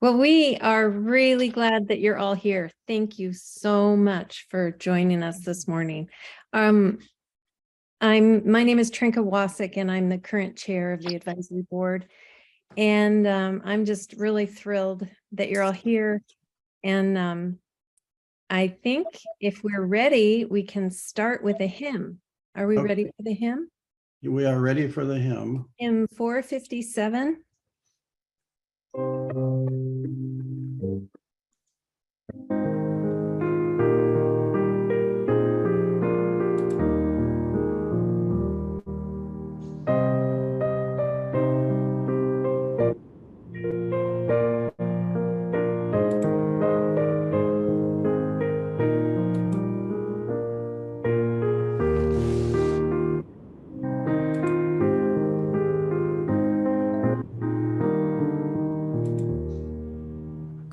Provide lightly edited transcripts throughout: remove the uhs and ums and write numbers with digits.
Well, we are really glad that you're all here. Thank you so much for joining us this morning. My name is Trinka Wasik, and I'm the current chair of the advisory board. And I'm just really thrilled that you're all here. And I think if we're ready, we can start with a hymn. Are we ready for the hymn? We are ready for the hymn. Hymn 457.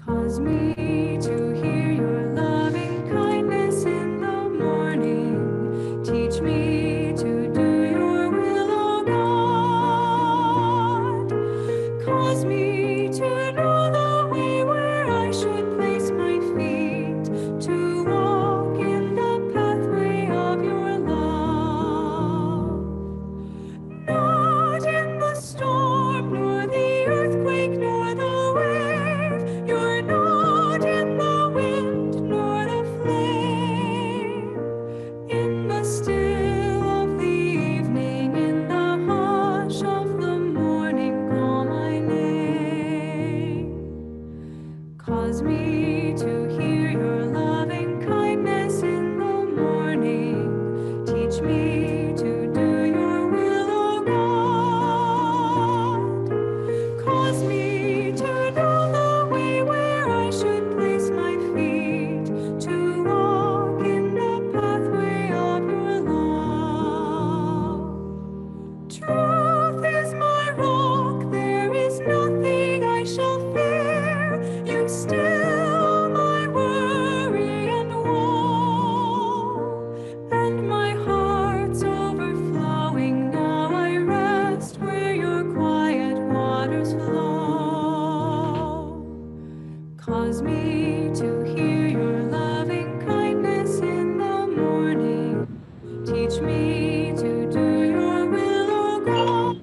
Cause me to hear your loving kindness in the morning. Teach me to do your will, O God. Cause me to know the way where I should place my feet, to walk in the pathway of your love. Not in the storm, nor the earthquake, nor the wave. You're not in the wind, nor the flame. In the still of the evening, in the hush of the morning, call my name. Cause me to hear your loving kindness in the morning. Teach me to do your will, O God. Cause me to know the way where I should place my feet, to walk in the pathway of your love. Truth is my rock, there is nothing I shall fear. You still my worry and woe, and my heart's overflowing. Now I rest where your quiet waters flow. Cause me to hear your loving kindness in the morning. Teach me to do your will, O God.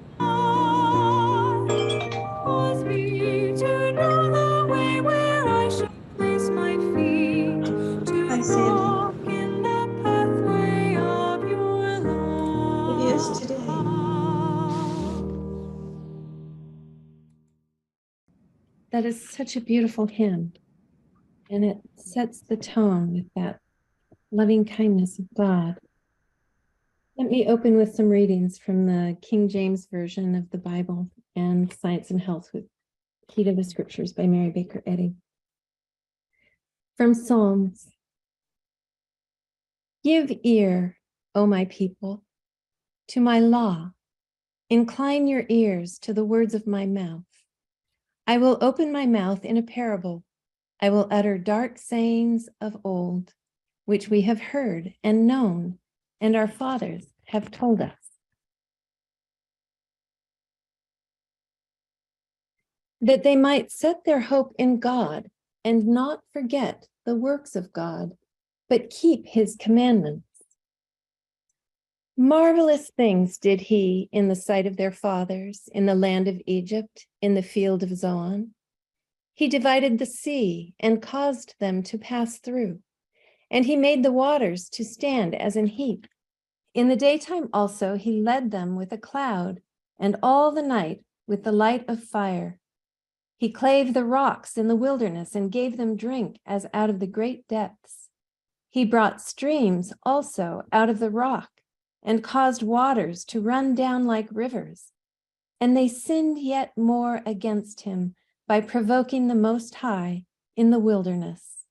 Cause me to know the way where I should place my feet, to walk in the pathway of your love. It is today. That is such a beautiful hymn, and it sets the tone with that loving kindness of God. Let me open with some readings from the King James Version of the Bible and Science and Health with Key to the Scriptures by Mary Baker Eddy. From Psalms. Give ear, O my people, to my law. Incline your ears to the words of my mouth. I will open my mouth in a parable. I will utter dark sayings of old, which we have heard and known, and our fathers have told us. That they might set their hope in God and not forget the works of God, but keep his commandments. Marvelous things did he in the sight of their fathers, in the land of Egypt, in the field of Zoan. He divided the sea and caused them to pass through, and he made the waters to stand as an heap. In the daytime also he led them with a cloud, and all the night with the light of fire. He clave the rocks in the wilderness and gave them drink as out of the great depths. He brought streams also out of the rock and caused waters to run down like rivers. And they sinned yet more against him by provoking the Most High in the wilderness.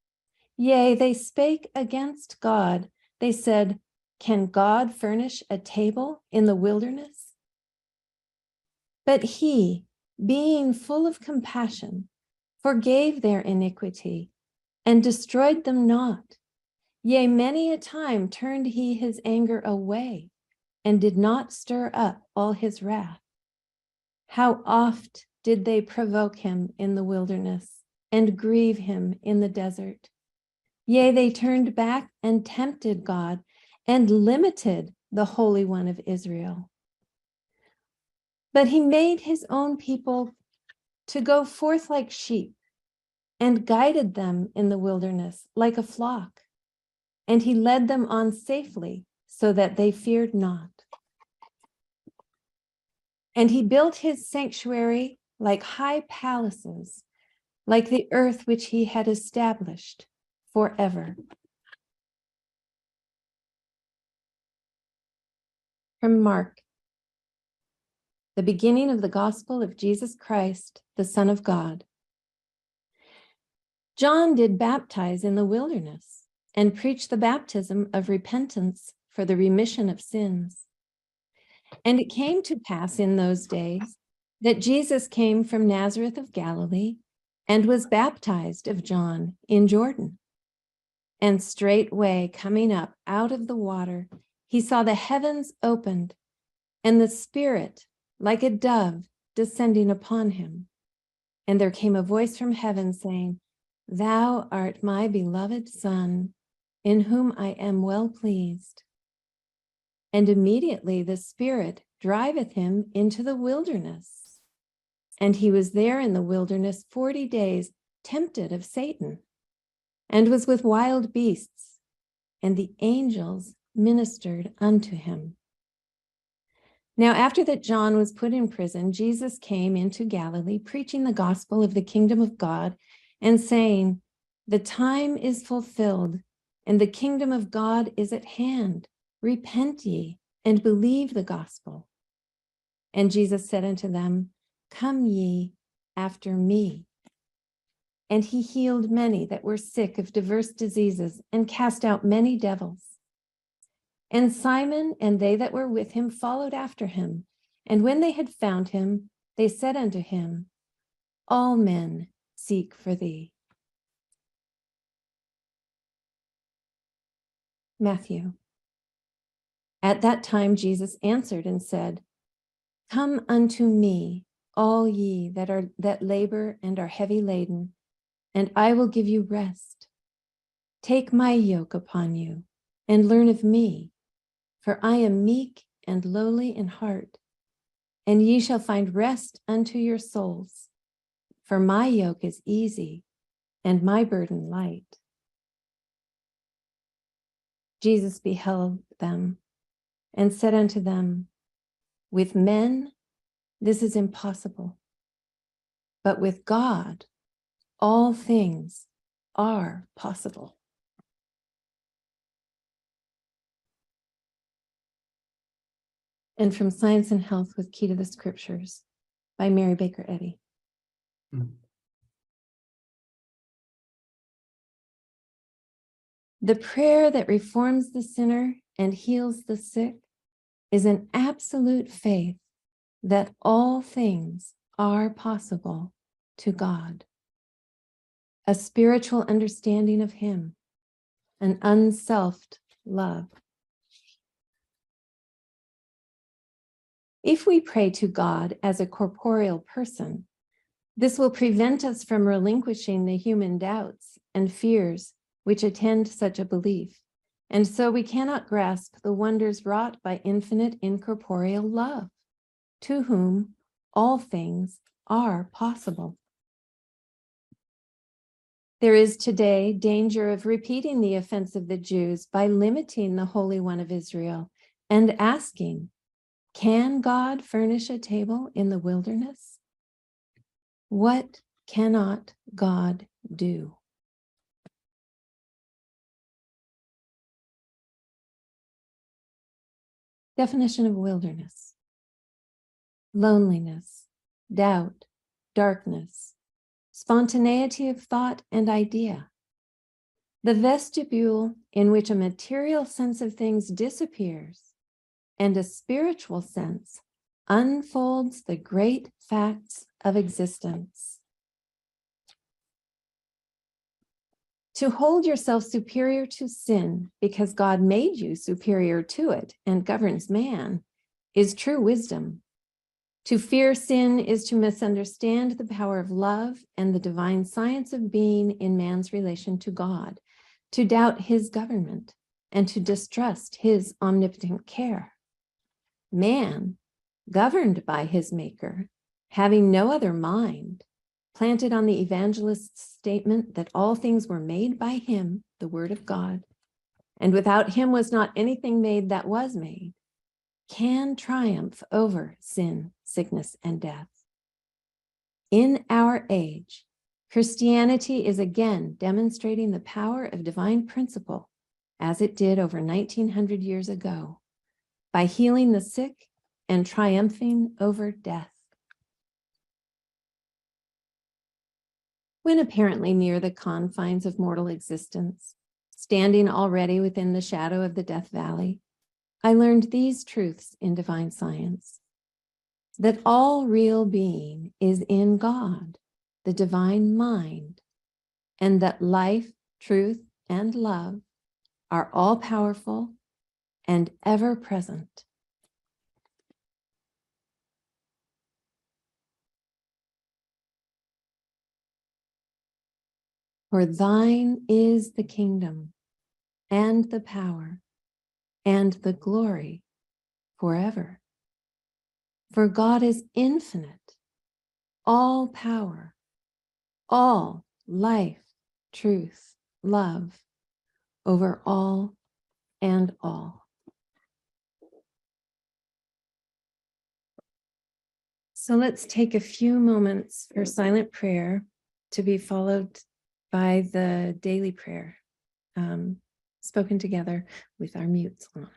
Yea, they spake against God. They said, can God furnish a table in the wilderness? But he, being full of compassion, forgave their iniquity and destroyed them not. Yea, many a time turned he his anger away and did not stir up all his wrath. How oft did they provoke him in the wilderness, and grieve him in the desert. Yea, they turned back and tempted God and limited the Holy One of Israel. But he made his own people to go forth like sheep and guided them in the wilderness like a flock. And he led them on safely so that they feared not. And he built his sanctuary like high palaces, like the earth which he had established forever. From Mark, the beginning of the gospel of Jesus Christ, the Son of God. John did baptize in the wilderness and preach the baptism of repentance for the remission of sins. And it came to pass in those days that Jesus came from Nazareth of Galilee and was baptized of John in Jordan. And straightway coming up out of the water, he saw the heavens opened and the Spirit like a dove descending upon him. And there came a voice from heaven saying, "Thou art my beloved Son, in whom I am well pleased." And immediately the Spirit driveth him into the wilderness. And he was there in the wilderness 40 days, tempted of Satan, and was with wild beasts, and the angels ministered unto him. Now, after that John was put in prison, Jesus came into Galilee, preaching the gospel of the kingdom of God, and saying, "The time is fulfilled, and the kingdom of God is at hand. Repent ye, and believe the gospel." And Jesus said unto them, "Come ye after me." And he healed many that were sick of diverse diseases, and cast out many devils. And Simon and they that were with him followed after him. And when they had found him, they said unto him, "All men seek for thee." Matthew. At that time Jesus answered and said, "Come unto me, all ye that labor and are heavy laden, and I will give you rest. Take my yoke upon you, and learn of me, for I am meek and lowly in heart, and ye shall find rest unto your souls. For my yoke is easy, and my burden light." Jesus beheld them, and said unto them, "With men this is impossible, but with God all things are possible." And from Science and Health with Key to the Scriptures by Mary Baker Eddy. The prayer that reforms the sinner and heals the sick is an absolute faith that all things are possible to God, a spiritual understanding of Him, an unselfed love. If we pray to God as a corporeal person, this will prevent us from relinquishing the human doubts and fears which attend such a belief, and so we cannot grasp the wonders wrought by infinite incorporeal love, to whom all things are possible. There is today danger of repeating the offense of the Jews by limiting the Holy One of Israel and asking, "Can God furnish a table in the wilderness? What cannot God do?" Definition of wilderness: loneliness, doubt, darkness, spontaneity of thought and idea, the vestibule in which a material sense of things disappears and a spiritual sense unfolds the great facts of existence. To hold yourself superior to sin because God made you superior to it and governs man is true wisdom. To fear sin is to misunderstand the power of love and the divine science of being in man's relation to God, to doubt his government, and to distrust his omnipotent care. Man, governed by his maker, having no other mind, planted on the evangelist's statement that all things were made by him, the word of God, and without him was not anything made that was made, can triumph over sin, sickness, and death. In our age, Christianity is again demonstrating the power of divine principle, as it did over 1900 years ago, by healing the sick and triumphing over death. When apparently near the confines of mortal existence, standing already within the shadow of the death valley, I learned these truths in divine science: that all real being is in God, the divine mind, and that life, truth, and love are all powerful and ever present. For thine is the kingdom and the power and the glory forever. For God is infinite, all power, all life, truth, love, over all and all. So let's take a few moments for silent prayer, to be followed by the daily prayer, spoken together with our mutes on.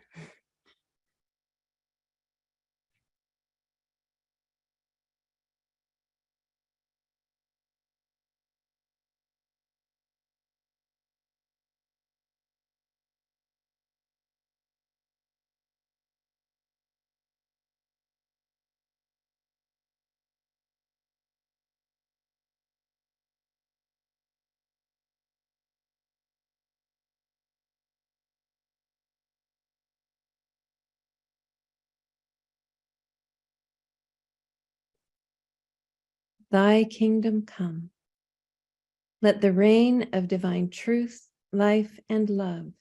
Thy kingdom come. Let the reign of divine truth, life, and love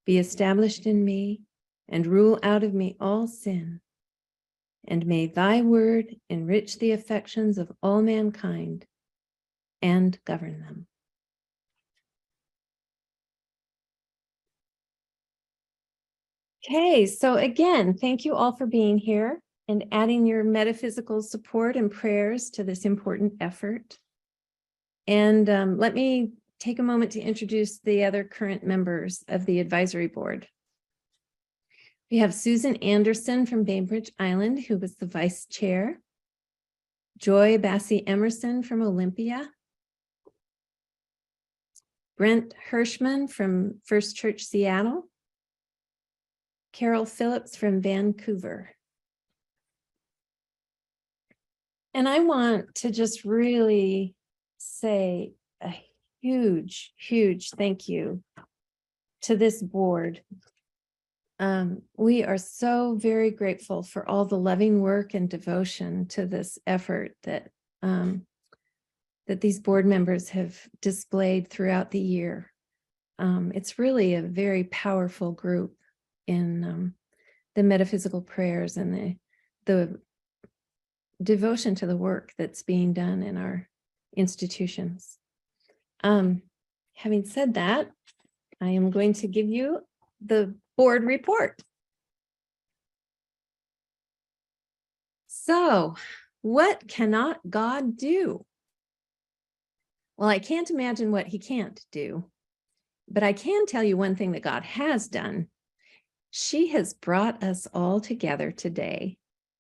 be established in me and rule out of me all sin. And may thy word enrich the affections of all mankind and govern them. Okay, so again, thank you all for being here and adding your metaphysical support and prayers to this important effort. And let me take a moment to introduce the other current members of the advisory board. We have Susan Anderson from Bainbridge Island, who was the vice chair. Joy Bassie Emerson from Olympia. Brent Hirschman from First Church Seattle. Carol Phillips from Vancouver. And I want to just really say a huge, huge thank you to this board. We are so very grateful for all the loving work and devotion to this effort that these board members have displayed throughout the year. It's really a very powerful group in the metaphysical prayers and the devotion to the work that's being done in our institutions. Having said that, I am going to give you the board report. So, what cannot God do? Well, I can't imagine what he can't do, but I can tell you one thing that God has done. She has brought us all together today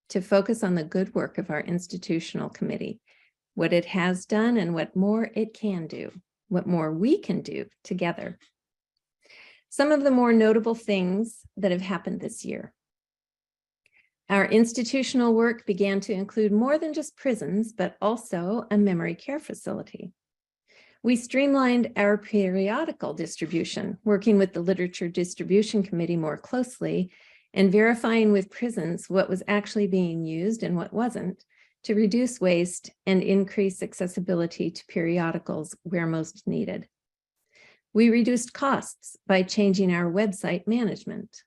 to focus on the good work of our institutional committee, what it has done and what more it can do, what more we can do together. Some of the more notable things that have happened this year. Our institutional work began to include more than just prisons, but also a memory care facility. We streamlined our periodical distribution, working with the Literature Distribution Committee more closely, and verifying with prisons what was actually being used and what wasn't to reduce waste and increase accessibility to periodicals where most needed. We reduced costs by changing our website management.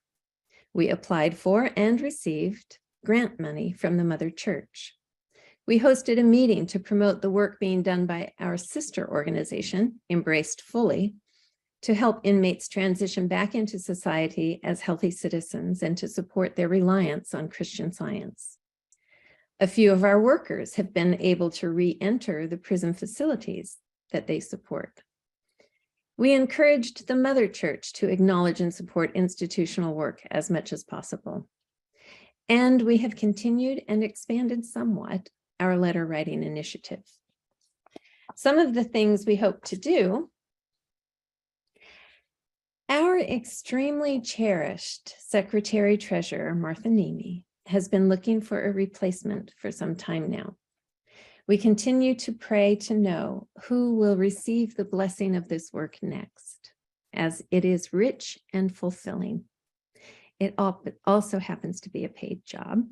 We applied for and received grant money from the Mother Church. We hosted a meeting to promote the work being done by our sister organization, Embraced Fully, to help inmates transition back into society as healthy citizens and to support their reliance on Christian Science. A few of our workers have been able to re-enter the prison facilities that they support. We encouraged the Mother Church to acknowledge and support institutional work as much as possible. And we have continued and expanded somewhat our letter writing initiative. Some of the things we hope to do: our extremely cherished Secretary Treasurer, Martha Nemi, has been looking for a replacement for some time now. We continue to pray to know who will receive the blessing of this work next, as it is rich and fulfilling. It also happens to be a paid job.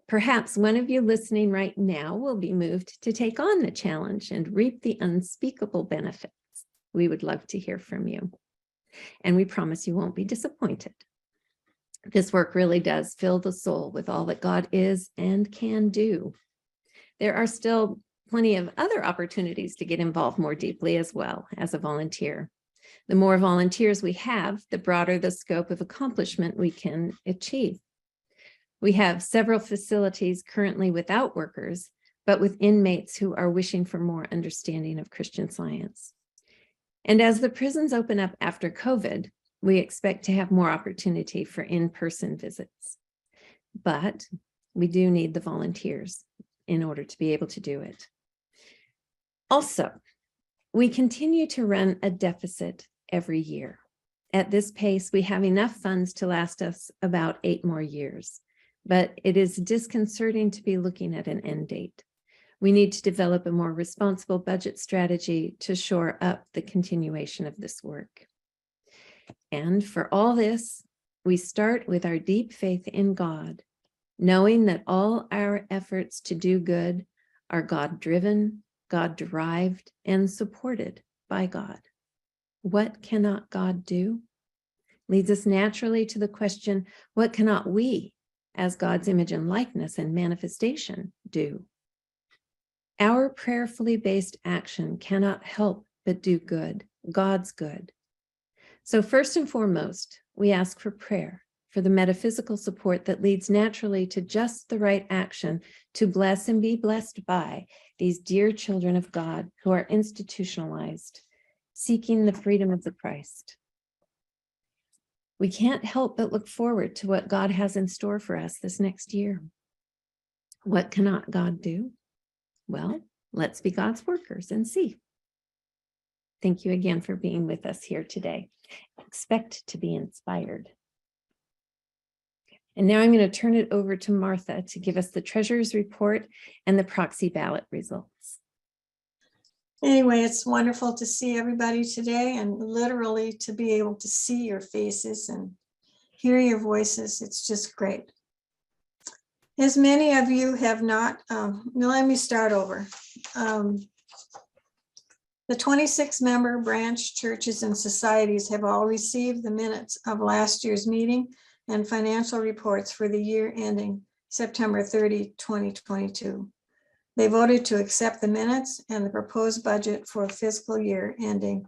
Perhaps one of you listening right now will be moved to take on the challenge and reap the unspeakable benefits. We would love to hear from you, and we promise you won't be disappointed. This work really does fill the soul with all that God is and can do. There are still plenty of other opportunities to get involved more deeply as well as a volunteer. The more volunteers we have, the broader the scope of accomplishment we can achieve. We have several facilities currently without workers, but with inmates who are wishing for more understanding of Christian Science. And as the prisons open up after COVID, we expect to have more opportunity for in-person visits. But we do need the volunteers in order to be able to do it. Also, we continue to run a deficit every year. At this pace, we have enough funds to last us about 8 more years, but it is disconcerting to be looking at an end date. We need to develop a more responsible budget strategy to shore up the continuation of this work. And for all this, we start with our deep faith in God, knowing that all our efforts to do good are God-driven, God-derived, and supported by God. What cannot God do? Leads us naturally to the question, what cannot we, as God's image and likeness and manifestation, do? Our prayerfully based action cannot help but do good, God's good. So first and foremost, we ask for prayer, for the metaphysical support that leads naturally to just the right action to bless and be blessed by these dear children of God who are institutionalized, seeking the freedom of the Christ. We can't help but look forward to what God has in store for us this next year. What cannot God do? Well, let's be God's workers and see. Thank you again for being with us here today. Expect to be inspired. And now I'm going to turn it over to Martha to give us the treasurer's report and the proxy ballot results. Anyway, it's wonderful to see everybody today and literally to be able to see your faces and hear your voices. It's just great. As many of you have not, let me start over. The 26 member branch churches and societies have all received the minutes of last year's meeting and financial reports for the year ending September 30, 2022. They voted to accept the minutes and the proposed budget for fiscal year ending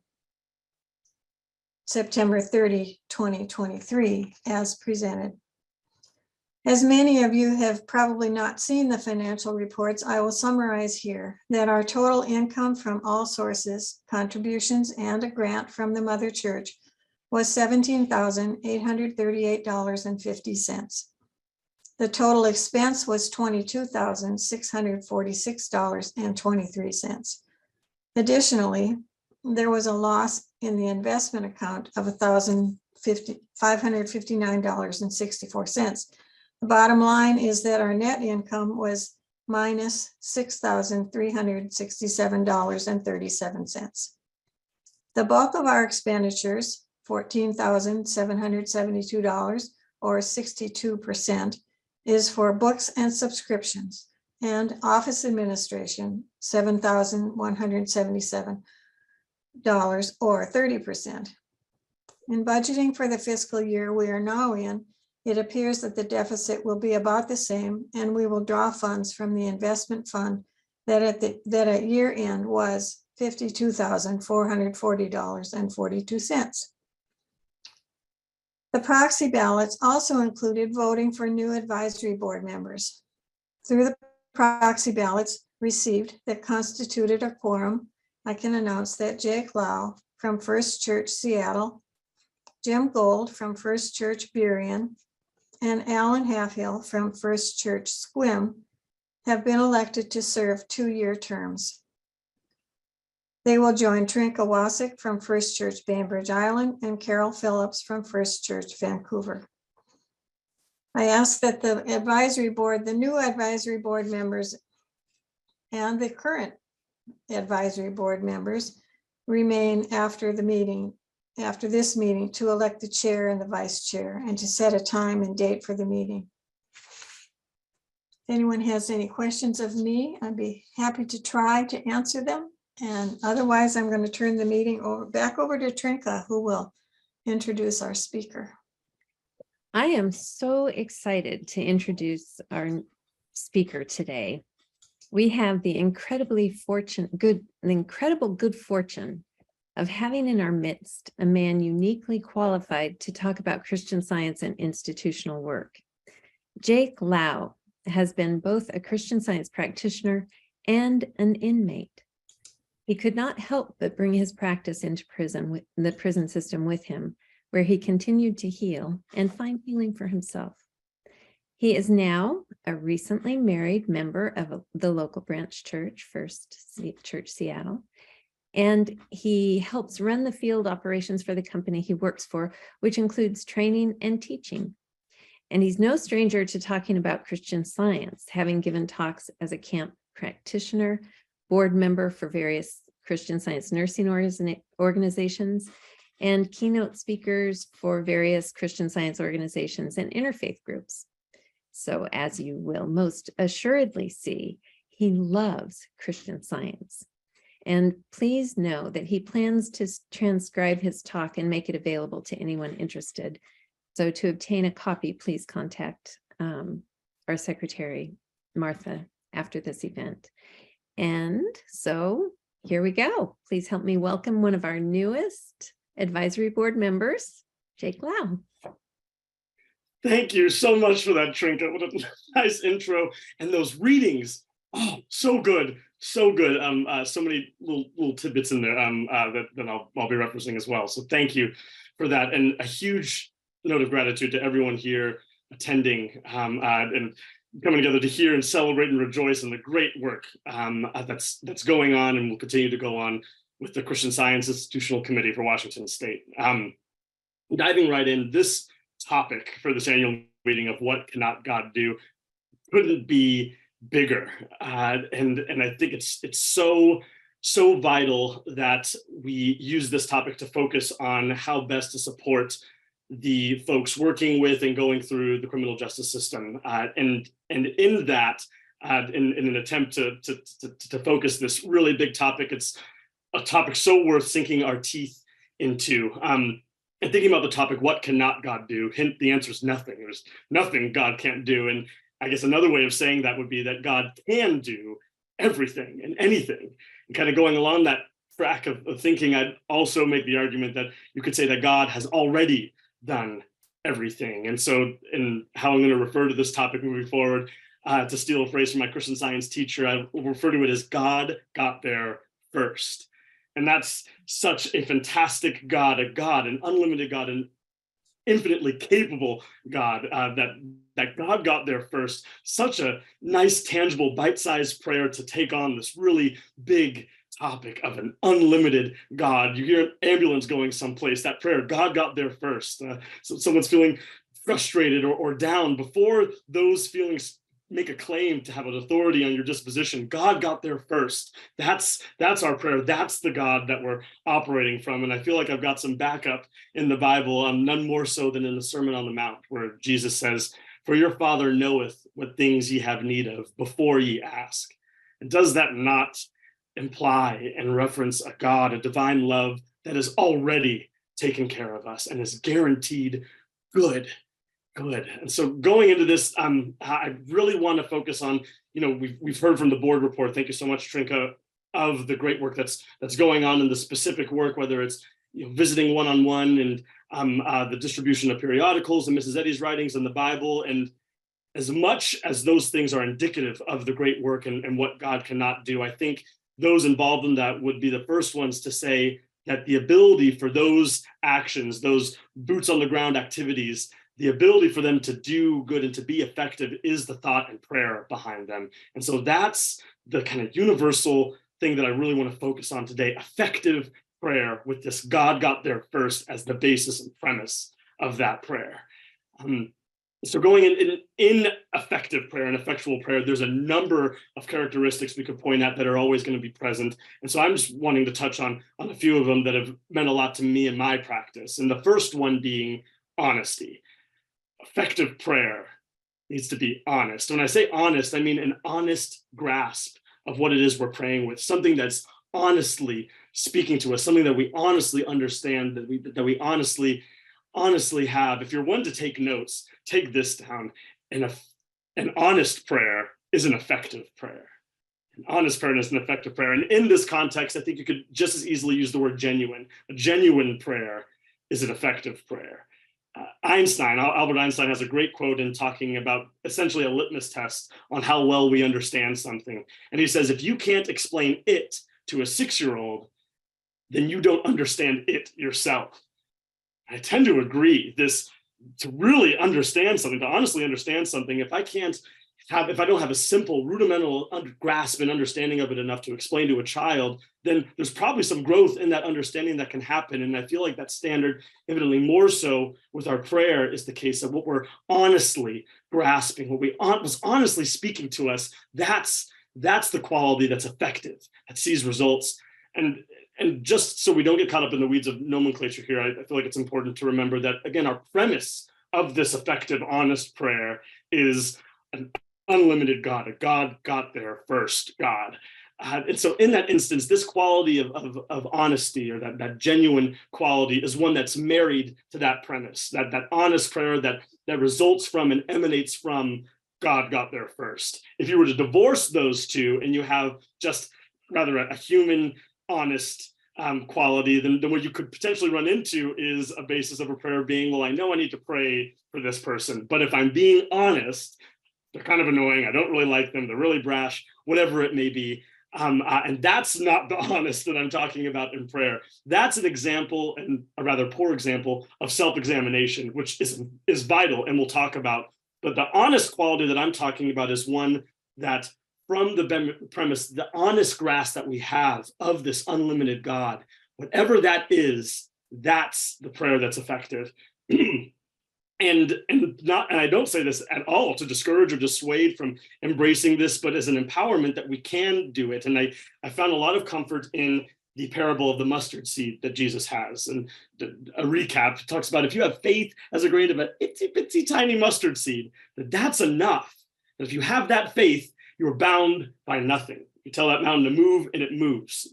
September 30, 2023 as presented. As many of you have probably not seen the financial reports, I will summarize here that our total income from all sources, contributions, and a grant from the Mother Church was $17,838.50. The total expense was $22,646.23. Additionally, there was a loss in the investment account of $559.64. The bottom line is that our net income was minus $6,367.37. The bulk of our expenditures, $14,772, or 62%, is for books and subscriptions, and office administration, $7,177, or 30%. In budgeting for the fiscal year we are now in, it appears that the deficit will be about the same, and we will draw funds from the investment fund that at year end was $52,440.42. The proxy ballots also included voting for new advisory board members. Through the proxy ballots received that constituted a quorum, I can announce that Jake Lau from First Church Seattle, Jim Gold from First Church Burien, and Alan Halfhill from First Church Sequim have been elected to serve 2-year terms. They will join Trinka Wasik from First Church Bainbridge Island and Carol Phillips from First Church Vancouver. I ask that the advisory board, the new advisory board members, and the current advisory board members remain after the meeting, after this meeting, to elect the chair and the vice chair and to set a time and date for the meeting. If anyone has any questions of me, I'd be happy to try to answer them. And otherwise, I'm going to turn the meeting back over to Trinka, who will introduce our speaker. I am so excited to introduce our speaker today. We have the incredible good fortune of having in our midst a man uniquely qualified to talk about Christian Science and institutional work. Jake Lau has been both a Christian Science practitioner and an inmate. He could not help but bring his practice into prison, the prison system with him, where he continued to heal and find healing for himself. He is now a recently married member of the local branch church, First Church Seattle, and he helps run the field operations for the company he works for, which includes training and teaching. And he's no stranger to talking about Christian Science, having given talks as a camp practitioner, board member for various Christian Science nursing organizations, and keynote speakers for various Christian Science organizations and interfaith groups. So as you will most assuredly see, he loves Christian Science. And please know that he plans to transcribe his talk and make it available to anyone interested. So to obtain a copy, please contact our secretary, Martha, after this event. And so here we go. Please help me welcome one of our newest advisory board members, Jake Lau. Thank you so much for that, Trinka. What a nice intro. And those readings, oh, so good, so good. So many little tidbits in there that I'll be referencing as well. So thank you for that. And a huge note of gratitude to everyone here attending and coming together to hear and celebrate and rejoice in the great work that's going on and will continue to go on with the Christian Science Institutional Committee for Washington State. Diving right in, this topic for this annual meeting of what cannot God do couldn't be bigger. And I think it's so vital that we use this topic to focus on how best to support the folks working with and going through the criminal justice system. And in that, in an attempt to focus this really big topic, it's a topic so worth sinking our teeth into. And thinking about the topic, what cannot God do? Hint, the answer is nothing. There's nothing God can't do. And I guess another way of saying that would be that God can do everything and anything. And kind of going along that track of thinking, I'd also make the argument that you could say that God has already done everything. And so in how I'm going to refer to this topic moving forward, to steal a phrase from my Christian Science teacher, I will refer to it as God got there first. And that's such a fantastic God, an unlimited God, an infinitely capable God, that God got there first. Such a nice, tangible, bite-sized prayer to take on this really big topic of an unlimited God. You hear an ambulance going someplace, that prayer, God got there first. So someone's feeling frustrated or down, before those feelings make a claim to have an authority on your disposition. God got there first. That's our prayer. That's the God that we're operating from. And I feel like I've got some backup in the Bible, none more so than in the Sermon on the Mount, where Jesus says, "For your Father knoweth what things ye have need of before ye ask." And does that not imply and reference a God, a divine love that is already taken care of us and is guaranteed good? Good. And so going into this, I really want to focus on, we've heard from the board report. Thank you so much, Trinka, of the great work that's going on in the specific work, whether it's visiting one-on-one and the distribution of periodicals and Mrs. Eddy's writings and the Bible. And as much as those things are indicative of the great work and what God cannot do, I think those involved in that would be the first ones to say that the ability for those actions, those boots on the ground activities, the ability for them to do good and to be effective is the thought and prayer behind them. And so that's the kind of universal thing that I really want to focus on today: effective prayer, with this God got there first as the basis and premise of that prayer. So going in effective prayer and effectual prayer, there's a number of characteristics we could point at that are always going to be present. And so I'm just wanting to touch on a few of them that have meant a lot to me in my practice. And the first one being honesty. Effective prayer needs to be honest. When I say honest, I mean an honest grasp of what it is we're praying with, something that's honestly speaking to us, something that we honestly understand, that we honestly have. If you're one to take notes, take this down. An honest prayer is an effective prayer. An honest prayer is an effective prayer. And in this context, I think you could just as easily use the word genuine. A genuine prayer is an effective prayer. Albert Einstein has a great quote in talking about essentially a litmus test on how well we understand something. And he says, if you can't explain it to a 6-year-old, then you don't understand it yourself. I tend to agree. To really understand something, to honestly understand something, if I don't have a simple rudimental grasp and understanding of it enough to explain to a child, then there's probably some growth in that understanding that can happen. And I feel like that standard, evidently more so with our prayer, is the case of what we're honestly grasping, what was honestly speaking to us. That's the quality that's effective, that sees results. And just so we don't get caught up in the weeds of nomenclature here, I feel like it's important to remember that, again, our premise of this effective, honest prayer is an unlimited God, a God got there first God. And so in that instance, this quality of honesty, or that genuine quality, is one that's married to that premise, that honest prayer that results from and emanates from God got there first. If you were to divorce those two and you have just rather a human, honest quality, then what you could potentially run into is a basis of a prayer being, well, I know I need to pray for this person, but if I'm being honest, they're kind of annoying, I don't really like them, they're really brash, whatever it may be. And that's not the honest that I'm talking about in prayer. That's an example, and a rather poor example, of self-examination, which is vital, and we'll talk about. But the honest quality that I'm talking about is one that, from the premise, the honest grasp that we have of this unlimited God, whatever that is, that's the prayer that's effective. And I don't say this at all to discourage or dissuade from embracing this, but as an empowerment that we can do it. And I found a lot of comfort in the parable of the mustard seed that Jesus has. And a recap talks about, if you have faith as a grain of an itsy bitsy tiny mustard seed, that's enough. And if you have that faith, you're bound by nothing. You tell that mountain to move and it moves.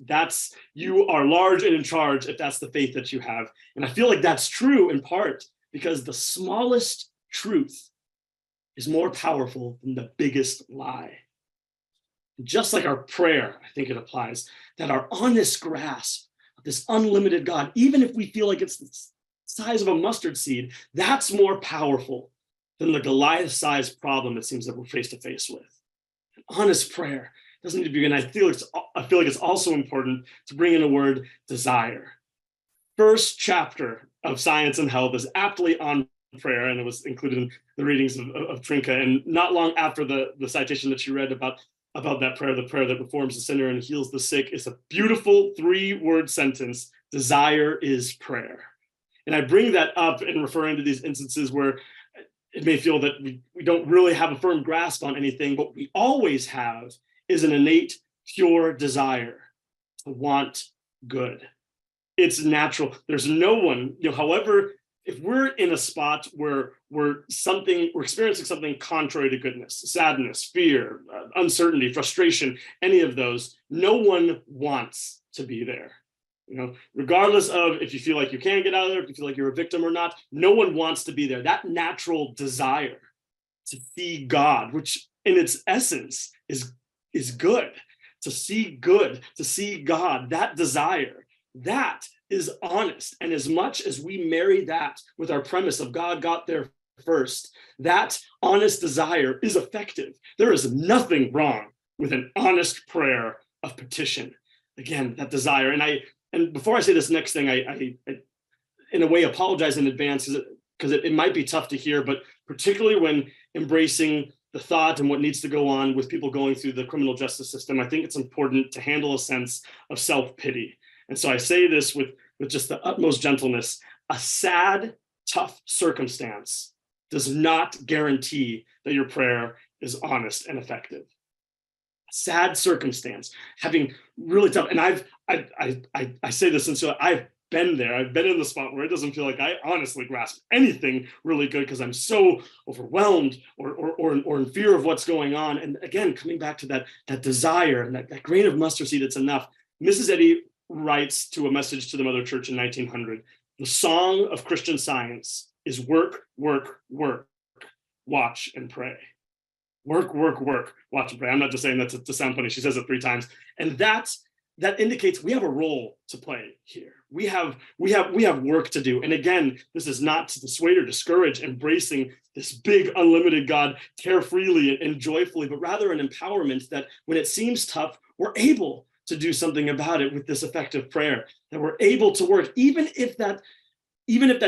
You are large and in charge if that's the faith that you have. And I feel like that's true in part because the smallest truth is more powerful than the biggest lie. Just like our prayer, I think it applies, that our honest grasp of this unlimited God, even if we feel like it's the size of a mustard seed, that's more powerful than the Goliath-sized problem it seems that we're face to face with. An honest prayer doesn't need to be, and I feel like it's also important to bring in a word, desire. First chapter of Science and Health is aptly on prayer, and it was included in the readings of Trinka. And not long after the citation that she read about that prayer, the prayer that reforms the sinner and heals the sick, is a beautiful 3-word sentence: desire is prayer. And I bring that up in referring to these instances where it may feel that we don't really have a firm grasp on anything, but we always have is an innate, pure desire to want good. It's natural. There's no one, however, if we're in a spot where we're experiencing something contrary to goodness, sadness, fear, uncertainty, frustration, any of those, no one wants to be there. Regardless of if you feel like you can get out of there, if you feel like you're a victim or not, no one wants to be there. That natural desire to see God, which in its essence is good, to see good, to see God, that desire, that is honest. And as much as we marry that with our premise of God got there first, that honest desire is effective. There is nothing wrong with an honest prayer of petition. Again, that desire. And before I say this next thing, I in a way apologize in advance because it might be tough to hear, but particularly when embracing the thought and what needs to go on with people going through the criminal justice system, I think it's important to handle a sense of self-pity. And so I say this with just the utmost gentleness. A sad, tough circumstance does not guarantee that your prayer is honest and effective. A sad circumstance, having really tough, and I say this since I've been there. I've been in the spot where it doesn't feel like I honestly grasp anything really good because I'm so overwhelmed or in fear of what's going on. And again, coming back to that desire and that grain of mustard seed, it's enough. Mrs. Eddy writes to a message to the Mother Church in 1900, the song of Christian Science is work, work, work, watch and pray. Work, work, work, watch and pray. I'm not just saying that to sound funny. She says it 3 times. And that indicates we have a role to play here. We have work to do. And again, this is not to dissuade or discourage embracing this big, unlimited God carefreely and joyfully, but rather an empowerment that when it seems tough, we're able to do something about it with this effective prayer, that we're able to work, even if that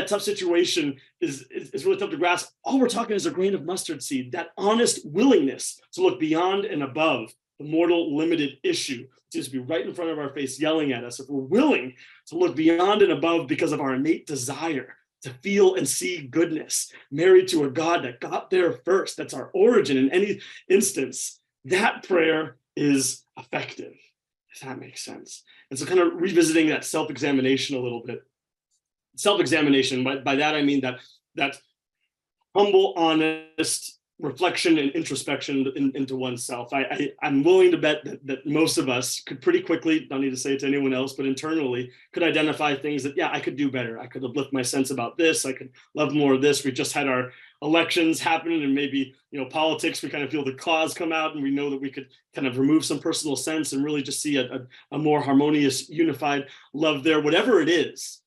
tough situation is really tough to grasp. All we're talking is a grain of mustard seed, that honest willingness to look beyond and above the mortal limited issue seems to be right in front of our face yelling at us. If we're willing to look beyond and above because of our innate desire to feel and see goodness, married to a God that got there first, that's our origin in any instance, that prayer is effective, if that makes sense. And so kind of revisiting that self-examination a little bit. Self-examination, by that I mean that humble, honest reflection and introspection into oneself. I'm willing to bet that most of us could pretty quickly, don't need to say it to anyone else, but internally could identify things that, yeah, I could do better. I could uplift my sense about this. I could love more of this. We just had our elections happening and maybe, politics, we kind of feel the claws come out and we know that we could kind of remove some personal sense and really just see a more harmonious, unified love there, whatever it is.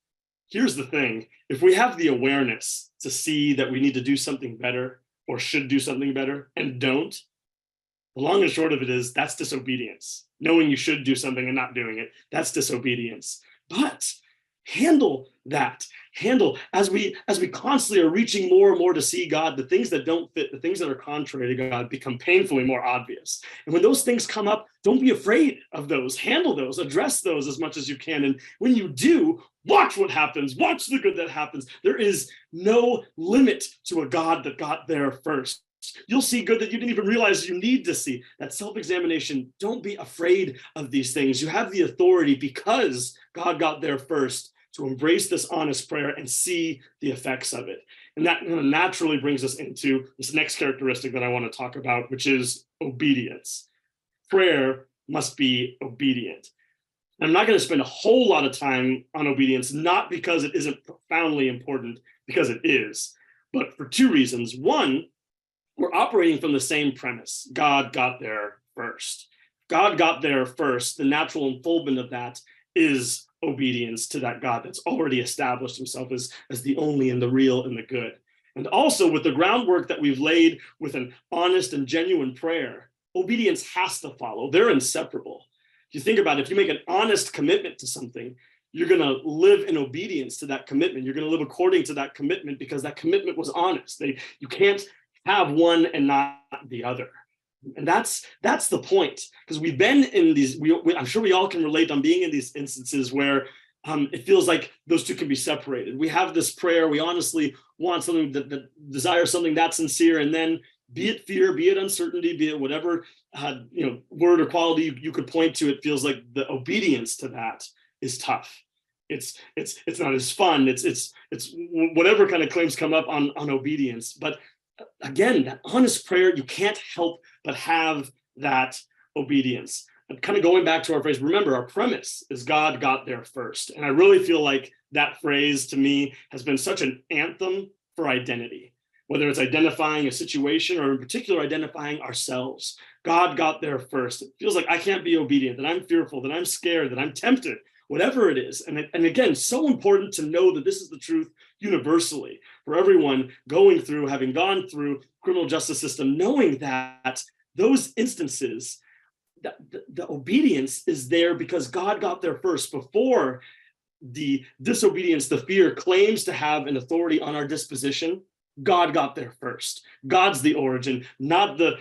Here's the thing, if we have the awareness to see that we need to do something better or should do something better and don't, the long and short of it is that's disobedience. Knowing you should do something and not doing it, that's disobedience. But handle that. Handle as we constantly are reaching more and more to see God, the things that don't fit, the things that are contrary to God become painfully more obvious. And when those things come up, don't be afraid of those. Handle those, address those as much as you can. And when you do, watch what happens. Watch the good that happens. There is no limit to a God that got there first. You'll see good that you didn't even realize you need to see. That self-examination, don't be afraid of these things. You have the authority because God got there first to embrace this honest prayer and see the effects of it. And that naturally brings us into this next characteristic that I want to talk about, which is obedience. Prayer must be obedient. I'm not going to spend a whole lot of time on obedience, not because it isn't profoundly important, because it is, but for 2 reasons. One, we're operating from the same premise. God got there first. God got there first. The natural unfoldment of that is obedience to that God that's already established himself as the only and the real and the good. And also with the groundwork that we've laid with an honest and genuine prayer, obedience has to follow. They're inseparable. If you think about it, if you make an honest commitment to something, you're going to live in obedience to that commitment. You're going to live according to that commitment because that commitment was honest. You can't have one and not the other. And that's the point, because we've been in these, I'm sure we all can relate on being in these instances where it feels like those two can be separated. We have this prayer, we honestly want something that desire something that's sincere, and then be it fear, be it uncertainty, be it whatever word or quality you could point to, it feels like the obedience to that is tough. It's not as fun. It's whatever kind of claims come up on obedience. But again, that honest prayer, you can't help but have that obedience. And kind of going back to our phrase, remember, our premise is God got there first. And I really feel like that phrase to me has been such an anthem for identity, whether it's identifying a situation or in particular identifying ourselves. God got there first. It feels like I can't be obedient, that I'm fearful, that I'm scared, that I'm tempted, whatever it is. And again, so important to know that this is the truth universally for everyone going through, having gone through criminal justice system, knowing that those instances, the obedience is there because God got there first before the disobedience, the fear claims to have an authority on our disposition. God got there first. God's the origin, not the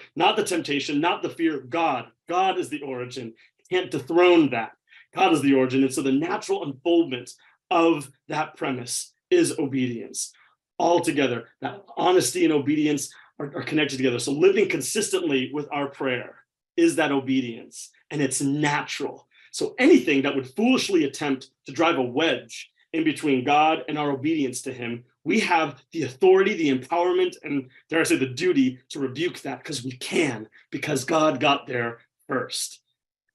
temptation, not the fear. God is the origin. Can't dethrone that. God is the origin. And so the natural unfoldment of that premise is obedience. All together, that honesty and obedience are connected together. So living consistently with our prayer is that obedience, and it's natural. So anything that would foolishly attempt to drive a wedge in between God and our obedience to him, we have the authority, the empowerment, and dare I say the duty to rebuke that because we can, because God got there first.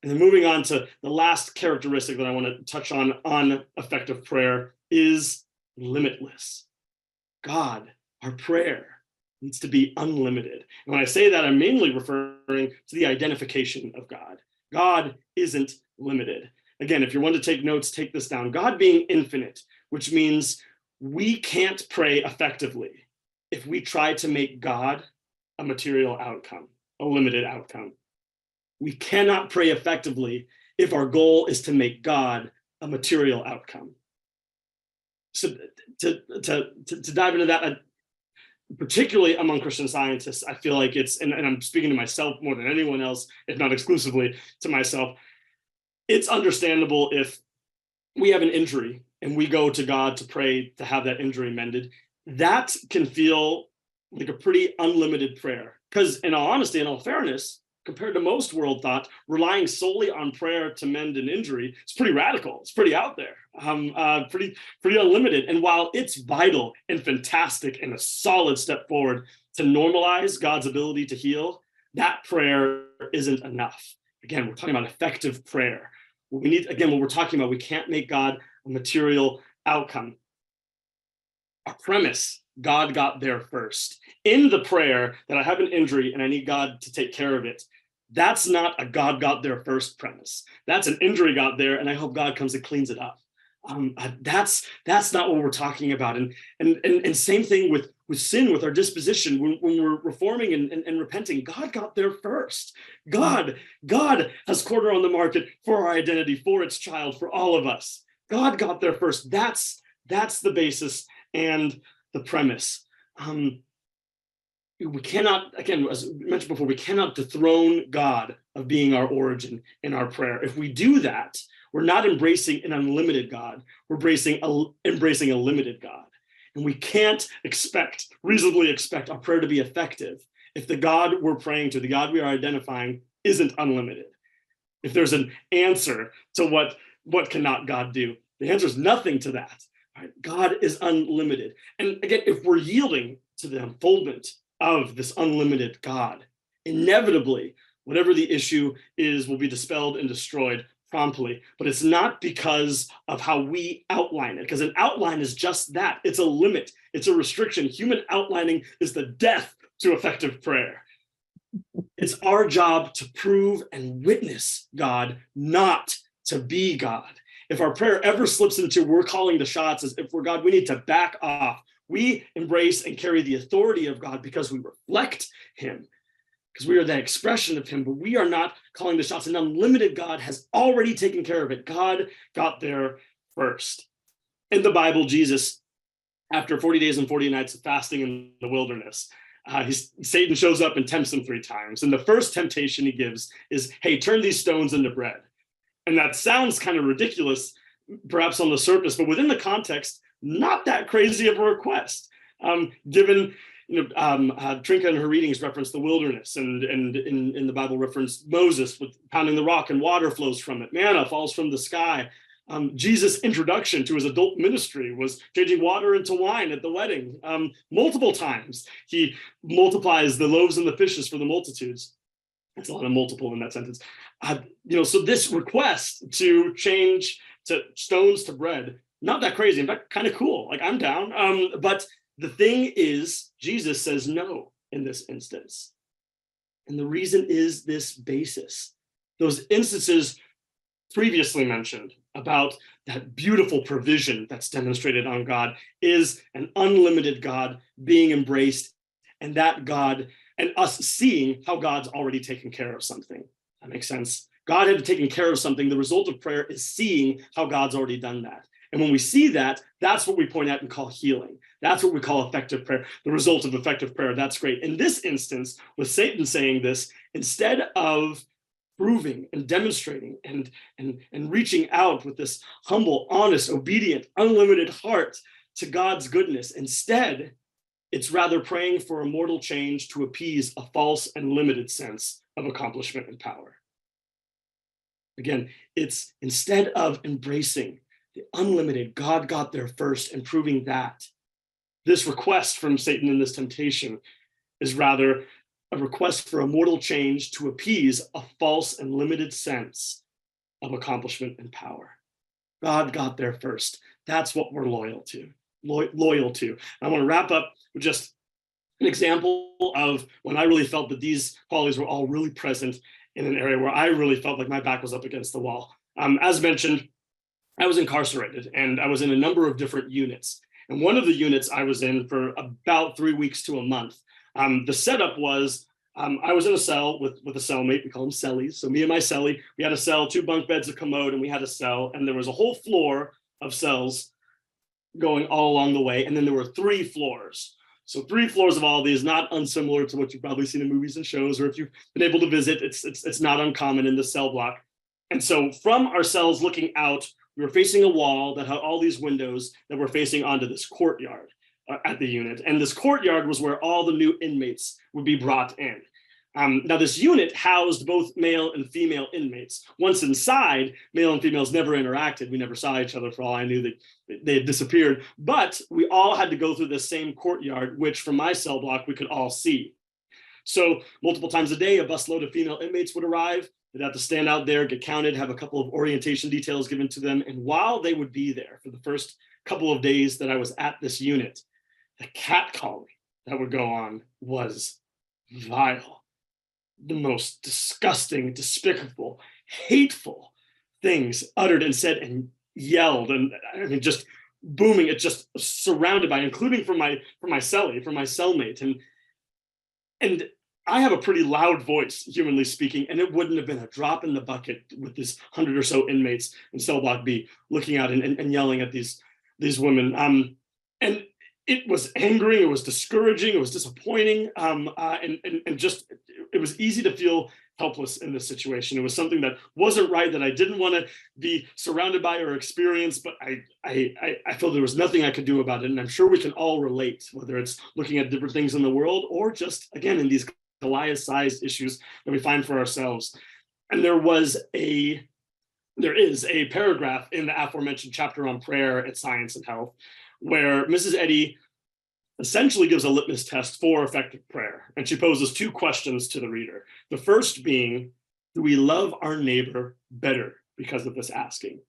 And then moving on to the last characteristic that I want to touch on effective prayer is limitless. God, our prayer needs to be unlimited. And when I say that, I'm mainly referring to the identification of God. God isn't limited. Again, if you want to take notes, take this down. God being infinite, which means we can't pray effectively if we try to make God a material outcome, a limited outcome. We cannot pray effectively if our goal is to make God a material outcome. So to dive into that, particularly among Christian Scientists, I feel like it's, and I'm speaking to myself more than anyone else, if not exclusively to myself, it's understandable if we have an injury and we go to God to pray to have that injury mended. That can feel like a pretty unlimited prayer. Because in all honesty, in all fairness, compared to most world thought, relying solely on prayer to mend an injury, it's pretty radical. It's pretty out there, pretty unlimited. And while it's vital and fantastic and a solid step forward to normalize God's ability to heal, that prayer isn't enough. Again, we're talking about effective prayer. What we're talking about, we can't make God a material outcome. Our premise, God got there first. In the prayer that I have an injury and I need God to take care of it, that's not a God got there first premise. That's an injury got there and I hope God comes and cleans it up. That's not what we're talking about. And same thing with sin, with our disposition, when we're reforming and repenting, God got there first. God has corner on the market for our identity, for its child, for all of us. God got there first. That's the basis and the premise. We cannot, again, as mentioned before, we cannot dethrone God of being our origin in our prayer. If we do that, we're not embracing an unlimited God. We're embracing a limited God. And we can't reasonably expect our prayer to be effective if the God we're praying to, the God we are identifying, isn't unlimited. If there's an answer to what cannot God do, the answer is nothing to that. Right? God is unlimited. And again, if we're yielding to the unfoldment of this unlimited God, inevitably, whatever the issue is will be dispelled and destroyed promptly. But it's not because of how we outline it, because an outline is just that. It's a limit. It's a restriction. Human outlining is the death to effective prayer. It's our job to prove and witness God, not to be God. If our prayer ever slips into we're calling the shots as if we're God, we need to back off. We embrace and carry the authority of God because we reflect him, because we are the expression of him, but we are not calling the shots. An unlimited God has already taken care of it. God got there first. In the Bible, Jesus, after 40 days and 40 nights of fasting in the wilderness, Satan shows up and tempts him 3 times. And the first temptation he gives is, hey, turn these stones into bread. And that sounds kind of ridiculous, perhaps on the surface, but within the context, not that crazy of a request, given Trinka in her readings referenced the wilderness, and in the Bible referenced Moses with pounding the rock and water flows from it. Manna falls from the sky. Jesus' introduction to his adult ministry was changing water into wine at the wedding. Multiple times he multiplies the loaves and the fishes for the multitudes. That's a lot of multiple in that sentence. So this request to change to stones to bread, not that crazy. In fact, kind of cool. Like, I'm down. But the thing is, Jesus says no in this instance. And the reason is this basis. Those instances previously mentioned about that beautiful provision that's demonstrated on God is an unlimited God being embraced, and that God and us seeing how God's already taken care of something. That makes sense. God had taken care of something. The result of prayer is seeing how God's already done that. And when we see that, that's what we point at and call healing. That's what we call effective prayer, the result of effective prayer. That's great. In this instance, with Satan saying this, instead of proving and demonstrating and reaching out with this humble, honest, obedient, unlimited heart to God's goodness, instead, it's rather praying for a mortal change to appease a false and limited sense of accomplishment and power. Again, it's instead of embracing the unlimited, God got there first, and proving that, this request from Satan in this temptation is rather a request for a mortal change to appease a false and limited sense of accomplishment and power. God got there first. That's what we're loyal to. I want to wrap up with just an example of when I really felt that these qualities were all really present in an area where I really felt like my back was up against the wall. As mentioned, I was incarcerated, and I was in a number of different units. And one of the units I was in for about 3 weeks to a month. The setup was I was in a cell with a cellmate. We call them cellies. So me and my cellie, we had a cell, 2 bunk beds, a commode, and we had a cell. And there was a whole floor of cells going all along the way. And then there were 3 floors. So 3 floors of all these, not unsimilar to what you've probably seen in movies and shows, or if you've been able to visit, it's not uncommon in the cell block. And so from our cells looking out, we were facing a wall that had all these windows that were facing onto this courtyard at the unit. And this courtyard was where all the new inmates would be brought in. Now, this unit housed both male and female inmates. Once inside, male and females never interacted. We never saw each other. For all I knew, they had disappeared. But we all had to go through the same courtyard, which from my cell block, we could all see. So multiple times a day, a busload of female inmates would arrive. They'd have to stand out there, get counted, have a couple of orientation details given to them. And while they would be there for the first couple of days that I was at this unit, the catcalling that would go on was vile. The most disgusting, despicable, hateful things uttered and said and yelled, and I mean, just booming. It just surrounded by, including from my cellie, from my cellmate, and I have a pretty loud voice, humanly speaking, and it wouldn't have been a drop in the bucket with this 100 or so inmates in cell block B looking out and yelling at these women. And it was angering, it was discouraging, it was disappointing, and just, it was easy to feel helpless in this situation. It was something that wasn't right, that I didn't want to be surrounded by or experience, but I felt there was nothing I could do about it. And I'm sure we can all relate, whether it's looking at different things in the world or just, again, in these Goliath-sized issues that we find for ourselves. And there is a paragraph in the aforementioned chapter on prayer at Science and Health, where Mrs. Eddy essentially gives a litmus test for effective prayer. And she poses 2 questions to the reader. The first being, do we love our neighbor better because of this asking?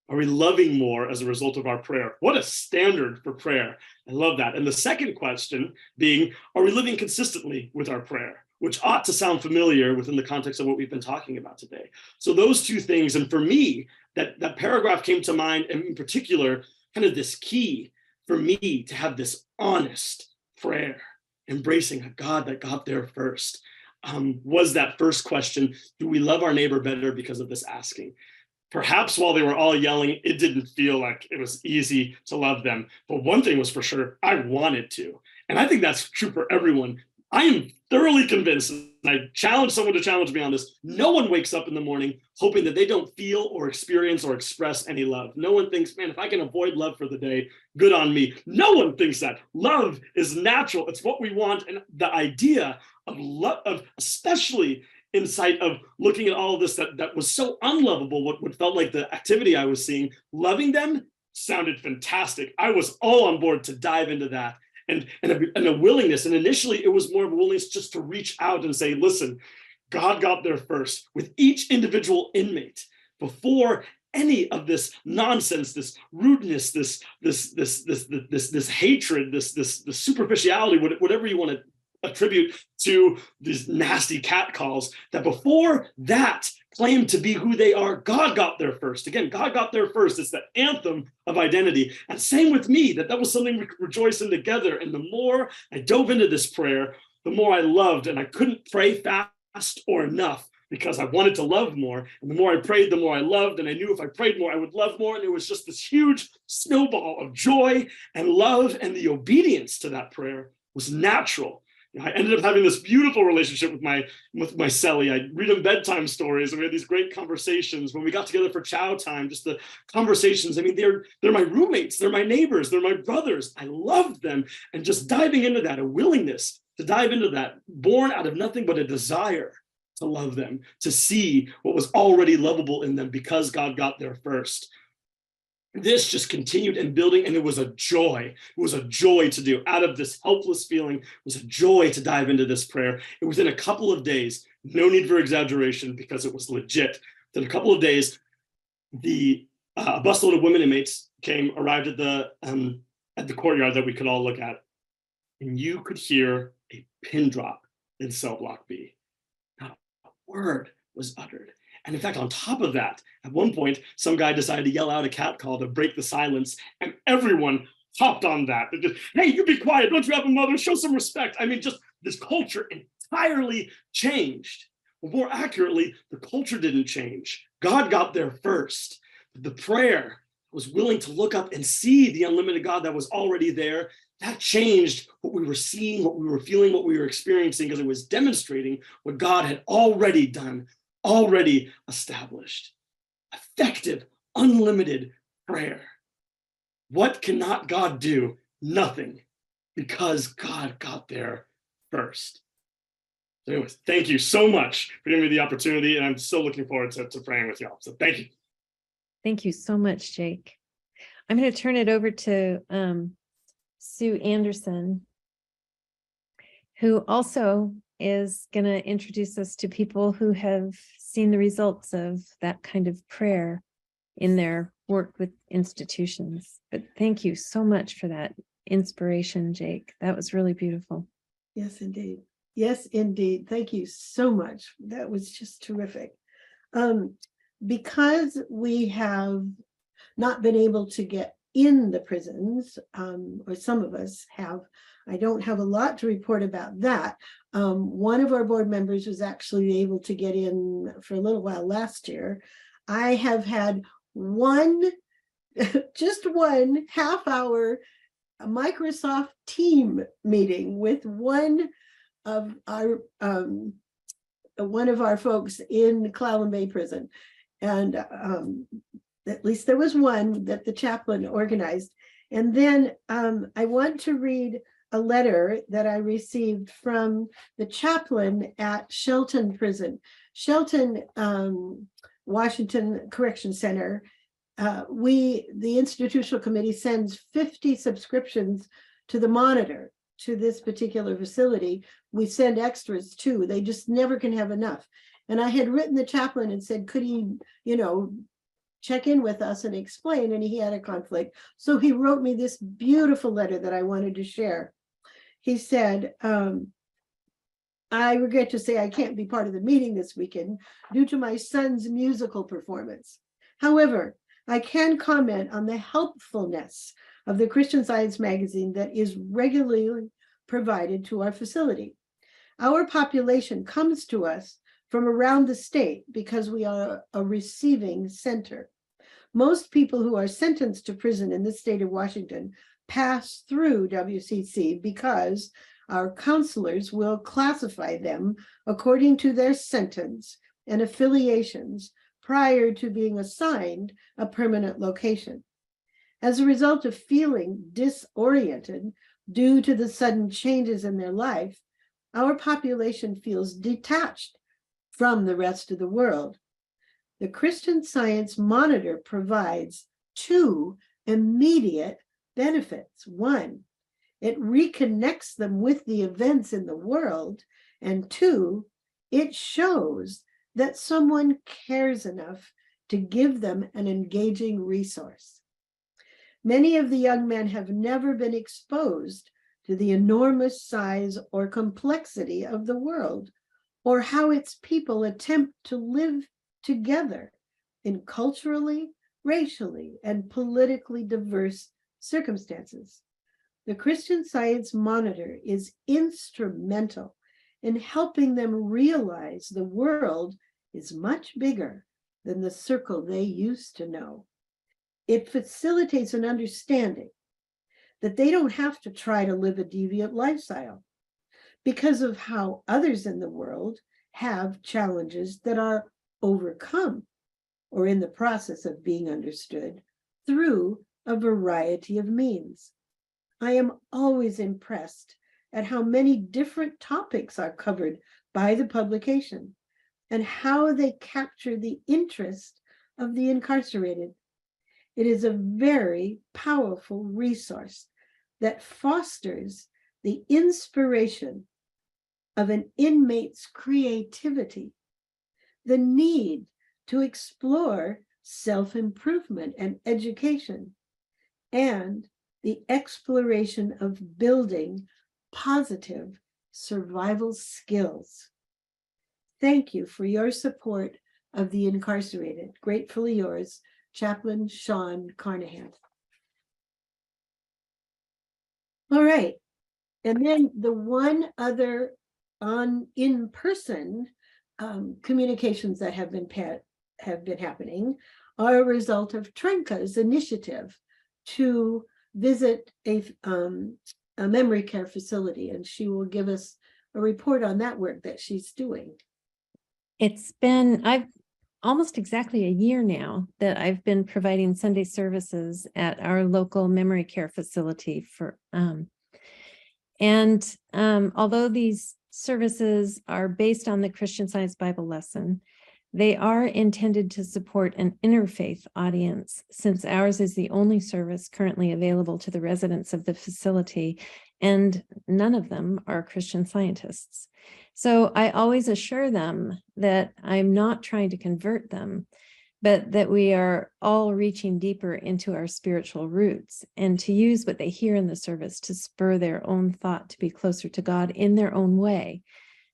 Are we loving more as a result of our prayer? What a standard for prayer. I love that. And the second question being, are we living consistently with our prayer? Which ought to sound familiar within the context of what we've been talking about today. So those 2 things, and for me, that paragraph came to mind, and in particular, kind of this key for me to have this honest prayer, embracing a God that got there first, was that first question, do we love our neighbor better because of this asking? Perhaps while they were all yelling, it didn't feel like it was easy to love them. But one thing was for sure, I wanted to. And I think that's true for everyone. I am thoroughly convinced I challenge someone to challenge me on this. No one wakes up in the morning hoping that they don't feel or experience or express any love. No one thinks, man, if I can avoid love for the day, good on me. No one thinks that. Love is natural. It's what we want. And the idea of love, especially in sight of looking at all of this that was so unlovable, what felt like the activity I was seeing, loving them sounded fantastic. I was all on board to dive into that. And a willingness. And initially, it was more of a willingness just to reach out and say, listen, God got there first with each individual inmate before any of this nonsense, this rudeness, this hatred, this superficiality, whatever you want to attribute to these nasty cat calls, that before that claim to be who they are, God got there first. Again, God got there first. It's the anthem of identity. And same with me, that was something we could rejoice in together. And the more I dove into this prayer, the more I loved, and I couldn't pray fast or enough because I wanted to love more. And the more I prayed, the more I loved. And I knew if I prayed more, I would love more. And it was just this huge snowball of joy and love, and the obedience to that prayer was natural. I ended up having this beautiful relationship with my cellie. I read them bedtime stories, and we had these great conversations. When we got together for chow time, just the conversations. I mean, they're my roommates, they're my neighbors, they're my brothers. I loved them, and just diving into that, a willingness to dive into that, born out of nothing but a desire to love them, to see what was already lovable in them because God got there first. This just continued and building, and it was a joy. It was a joy to do. Out of this helpless feeling, it was a joy to dive into this prayer. And within a couple of days, no need for exaggeration because it was legit. Within a couple of days, the busload of women inmates arrived at the courtyard that we could all look at, and you could hear a pin drop in cell block B. Not a word was uttered. And in fact, on top of that, at one point, some guy decided to yell out a cat call to break the silence, and everyone hopped on that. Just, hey, you be quiet. Don't you have a mother? Show some respect. I mean, just this culture entirely changed. Well, more accurately, the culture didn't change. God got there first. The prayer was willing to look up and see the unlimited God that was already there. That changed what we were seeing, what we were feeling, what we were experiencing, because it was demonstrating what God had already done, already established. Effective, unlimited prayer. What cannot God do? Nothing, because God got there first. So anyways, thank you so much for giving me the opportunity, and I'm so looking forward to praying with y'all. So thank you. Thank you so much, Jake. I'm going to turn it over to Sue Anderson, who also is going to introduce us to people who have seen the results of that kind of prayer in their work with institutions. But thank you so much for that inspiration, Jake. That was really beautiful. Yes, indeed. Yes, indeed. Thank you so much. That was just terrific. Because we have not been able to get in the prisons, or some of us have, I don't have a lot to report about that. One of our board members was actually able to get in for a little while last year. I have had just one half-hour Microsoft team meeting with one of our folks in Clallam Bay Prison, and at least there was one that the chaplain organized. And then I want to read a letter that I received from the chaplain at Shelton Prison. Shelton, Washington Correction Center. The institutional committee sends 50 subscriptions to the Monitor, to this particular facility. We send extras too. They just never can have enough. And I had written the chaplain and said, could he, check in with us and explain, and he had a conflict. So he wrote me this beautiful letter that I wanted to share. He said, I regret to say I can't be part of the meeting this weekend due to my son's musical performance. However, I can comment on the helpfulness of the Christian Science magazine that is regularly provided to our facility. Our population comes to us from around the state because we are a receiving center. Most people who are sentenced to prison in the state of Washington pass through WCC because Our counselors will classify them according to their sentence and affiliations prior to being assigned a permanent location. As a result of feeling disoriented due to the sudden changes in their life, our population feels detached from the rest of the world. The Christian Science Monitor provides 2 immediate benefits. 1, it reconnects them with the events in the world. And 2, it shows that someone cares enough to give them an engaging resource. Many of the young men have never been exposed to the enormous size or complexity of the world, or how its people attempt to live together in culturally, racially, and politically diverse circumstances. The Christian Science Monitor is instrumental in helping them realize the world is much bigger than the circle they used to know. It facilitates an understanding that they don't have to try to live a deviant lifestyle because of how others in the world have challenges that are overcome or in the process of being understood through a variety of means. I am always impressed at how many different topics are covered by the publication and how they capture the interest of the incarcerated. It is a very powerful resource that fosters the inspiration of an inmate's creativity, the need to explore self-improvement and education, and the exploration of building positive survival skills. Thank you for your support of the incarcerated. Gratefully yours, Chaplain Sean Carnahan. All right. And then the one other in-person communications that have been happening are a result of Trenka's initiative to visit a memory care facility, and she will give us a report on that work that she's doing. It's been, I've almost exactly a year now that I've been providing Sunday services at our local memory care facility for, although these services are based on the Christian Science Bible lesson, they are intended to support an interfaith audience, since ours is the only service currently available to the residents of the facility, and none of them are Christian Scientists. So I always assure them that I'm not trying to convert them, but that we are all reaching deeper into our spiritual roots, and to use what they hear in the service to spur their own thought to be closer to God in their own way,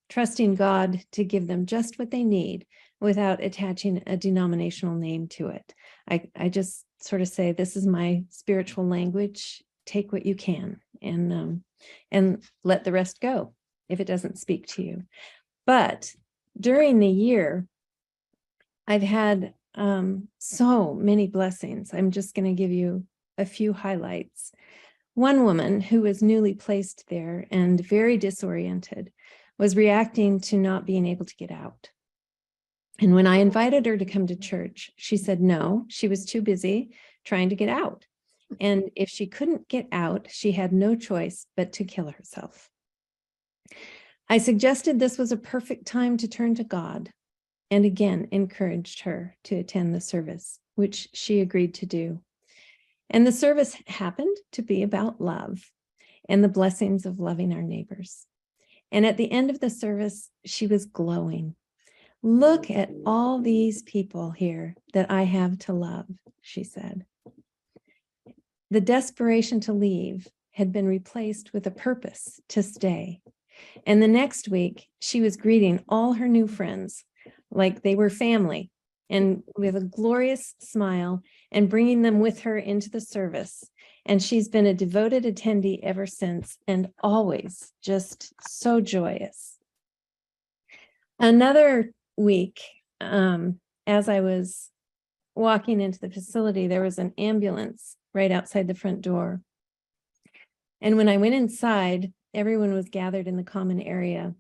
trusting God to give them just what they need without attaching a denominational name to it. I just sort of say, this is my spiritual language. Take what you can, and let the rest go if it doesn't speak to you. But during the year, I've had so many blessings. I'm just going to give you a few highlights. One woman who was newly placed there and very disoriented was reacting to not being able to get out. And when I invited her to come to church, she said no, she was too busy trying to get out. And if she couldn't get out, she had no choice but to kill herself. I suggested this was a perfect time to turn to God, and again encouraged her to attend the service, which she agreed to do. And the service happened to be about love and the blessings of loving our neighbors. And at the end of the service, she was glowing. Look at all these people here that I have to love, she said. The desperation to leave had been replaced with a purpose to stay. And the next week, she was greeting all her new friends like they were family, and with a glorious smile, and bringing them with her into the service. And she's been a devoted attendee ever since, and always just so joyous. Another week, as I was walking into the facility, there was an ambulance right outside the front door. And when I went inside, everyone was gathered in the common area,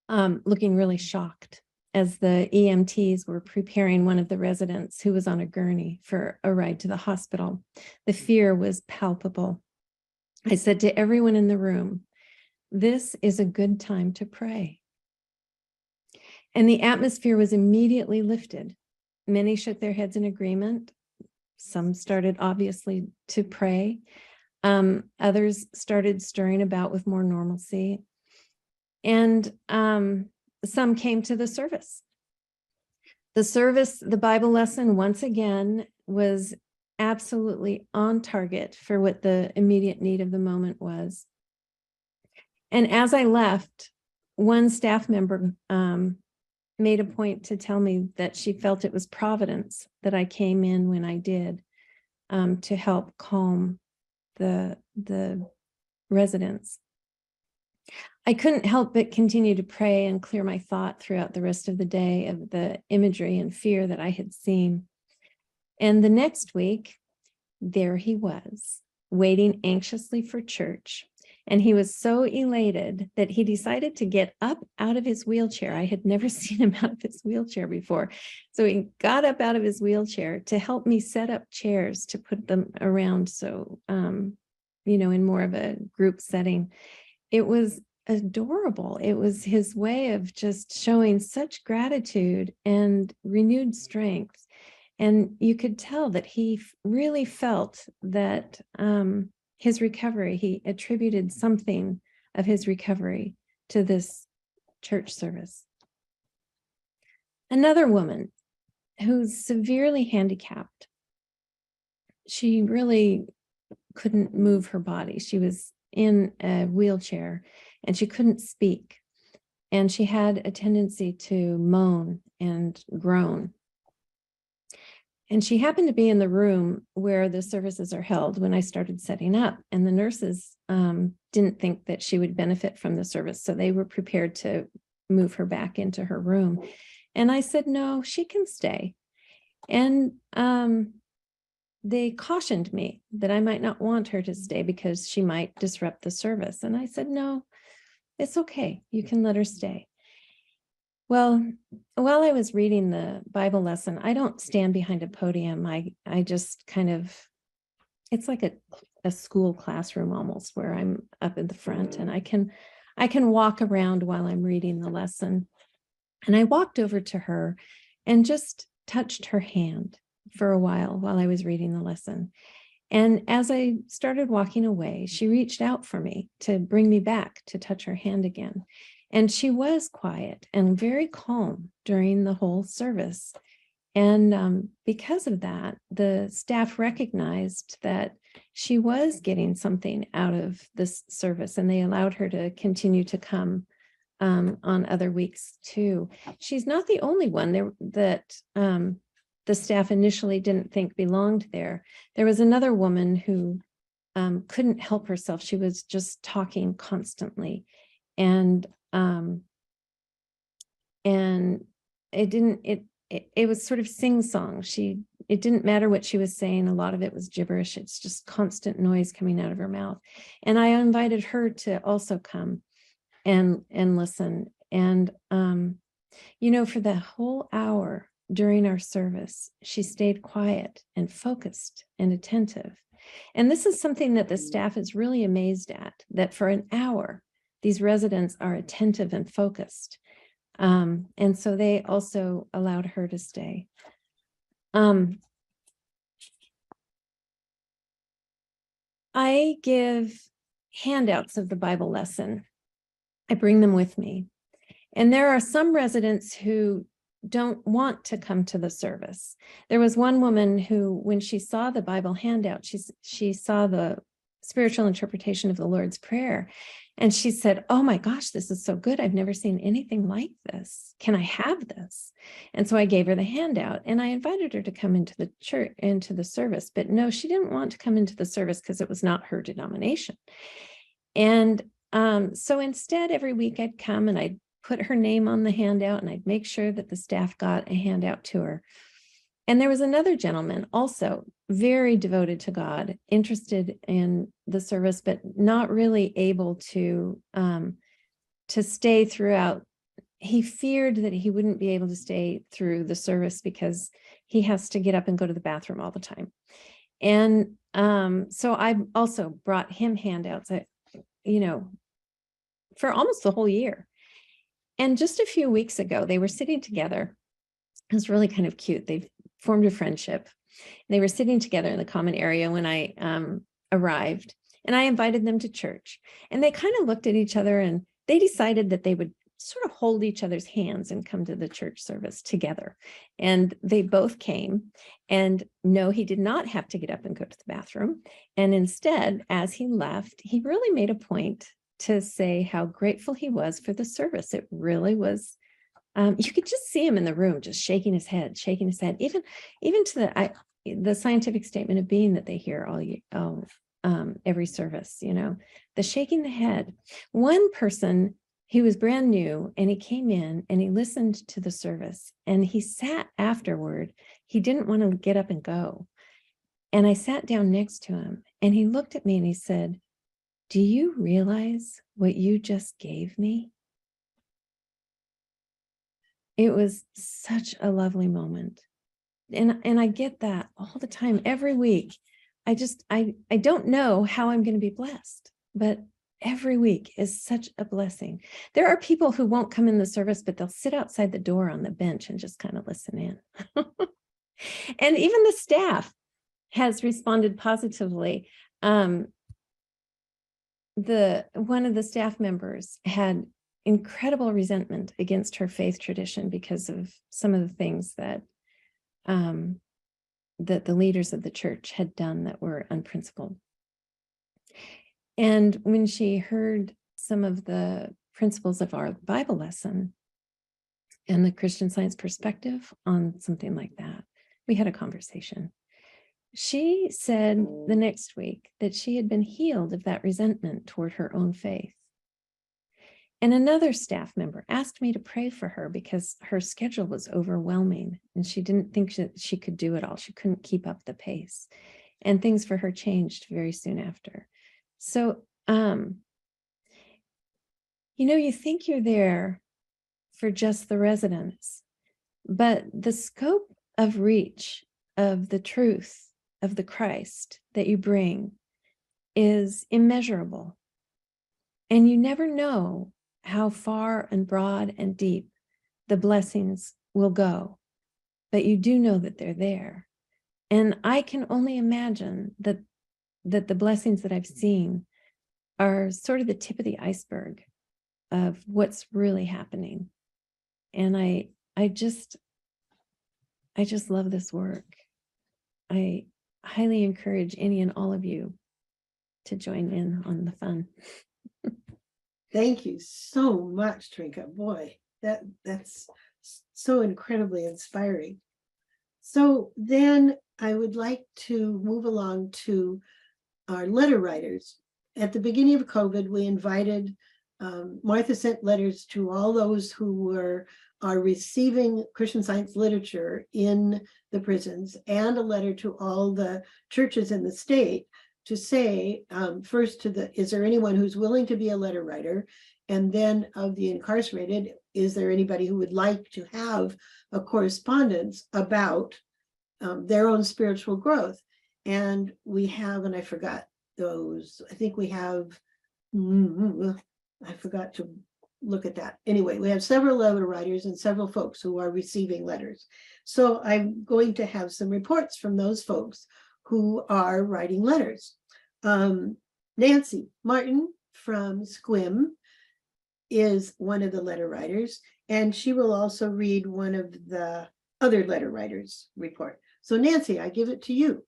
looking really shocked as the EMTs were preparing one of the residents who was on a gurney for a ride to the hospital. The fear was palpable. I said to everyone in the room, "This is a good time to pray." And the atmosphere was immediately lifted. Many shook their heads in agreement. Some started obviously to pray. Others started stirring about with more normalcy. And some came to the service. The Bible lesson, once again, was absolutely on target for what the immediate need of the moment was. And as I left, one staff member made a point to tell me that she felt it was providence that I came in when I did, to help calm the residents. I couldn't help but continue to pray and clear my thought throughout the rest of the day of the imagery and fear that I had seen. And the next week, there he was, waiting anxiously for church. And he was so elated that he decided to get up out of his wheelchair. I had never seen him out of his wheelchair before. So he got up out of his wheelchair to help me set up chairs to put them around. So, in more of a group setting. It was adorable. It was his way of just showing such gratitude and renewed strength. And you could tell that he really felt that his recovery, he attributed something of his recovery to this church service. Another woman who's severely handicapped. She really couldn't move her body. She was in a wheelchair and she couldn't speak. And she had a tendency to moan and groan. And she happened to be in the room where the services are held when I started setting up. And the nurses didn't think that she would benefit from the service. So they were prepared to move her back into her room. And I said, no, she can stay. And they cautioned me that I might not want her to stay because she might disrupt the service. And I said, no, it's okay. You can let her stay. Well, while I was reading the Bible lesson, I don't stand behind a podium. I just kind of, it's like a school classroom almost, where I'm up at the front and I can walk around while I'm reading the lesson. And I walked over to her and just touched her hand for a while I was reading the lesson. And as I started walking away, she reached out for me to bring me back to touch her hand again. And she was quiet and very calm during the whole service. And because of that, the staff recognized that she was getting something out of this service, and they allowed her to continue to come on other weeks too. She's not the only one there that the staff initially didn't think belonged there. There was another woman who couldn't help herself. She was just talking constantly. And it was sort of sing-song. It didn't matter what she was saying. A lot of it was gibberish. It's just constant noise coming out of her mouth. And I invited her to also come and listen. And, for the whole hour during our service, she stayed quiet and focused and attentive. And this is something that the staff is really amazed at, that for an hour, these residents are attentive and focused. And so they also allowed her to stay. I give handouts of the Bible lesson. I bring them with me. And there are some residents who don't want to come to the service. There was one woman who, when she saw the Bible handout, she saw the spiritual interpretation of the Lord's Prayer. And she said, oh my gosh, this is so good. I've never seen anything like this. Can I have this? And so I gave her the handout and I invited her to come into the church, into the service. But no, she didn't want to come into the service because it was not her denomination. And so instead, every week I'd come and I'd put her name on the handout and I'd make sure that the staff got a handout to her. And there was another gentleman also very devoted to God, interested in the service, but not really able to stay throughout. He feared that he wouldn't be able to stay through the service because he has to get up and go to the bathroom all the time. And so I also brought him handouts, for almost the whole year. And just a few weeks ago, they were sitting together. It was really kind of cute. They've formed a friendship. They were sitting together in the common area when I arrived, and I invited them to church. And they kind of looked at each other, and they decided that they would sort of hold each other's hands and come to the church service together. And they both came. And no, he did not have to get up and go to the bathroom. And instead, as he left, he really made a point to say how grateful he was for the service. It really was. You could just see him in the room, just shaking his head, even to the scientific statement of being that they hear every service, the shaking the head. One person, he was brand new, and he came in and he listened to the service, and he sat afterward. He didn't want to get up and go. And I sat down next to him, and he looked at me and he said, "Do you realize what you just gave me?" It was such a lovely moment. And I get that all the time, every week. I don't know how I'm going to be blessed, but every week is such a blessing. There are people who won't come in the service, but they'll sit outside the door on the bench and just kind of listen in. And even the staff has responded positively. One of the staff members had incredible resentment against her faith tradition because of some of the things that that the leaders of the church had done that were unprincipled. And when she heard some of the principles of our Bible lesson and the Christian Science perspective on something like that, we had a conversation. She said the next week that she had been healed of that resentment toward her own faith. And another staff member asked me to pray for her because her schedule was overwhelming and she didn't think that she could do it all. She couldn't keep up the pace, and things for her changed very soon after. So, you think you're there for just the residents, but the scope of reach of the truth of the Christ that you bring is immeasurable. And you never know how far and broad and deep the blessings will go, but you do know that they're there. And I can only imagine that the blessings that I've seen are sort of the tip of the iceberg of what's really happening. And I just love this work. I highly encourage any and all of you to join in on the fun. Thank you so much, Trinka. Boy, that's so incredibly inspiring. So then I would like to move along to our letter writers. At the beginning of COVID, we invited, Martha sent letters to all those who are receiving Christian Science literature in the prisons, and a letter to all the churches in the state to say, first is there anyone who's willing to be a letter writer? And then of the incarcerated, is there anybody who would like to have a correspondence about their own spiritual growth? And we have, and I forgot those, I think we have, I forgot to look at that. Anyway, we have several letter writers and several folks who are receiving letters. So I'm going to have some reports from those folks who are writing letters. Nancy Martin from Sequim is one of the letter writers, and she will also read one of the other letter writers' report. So Nancy, I give it to you.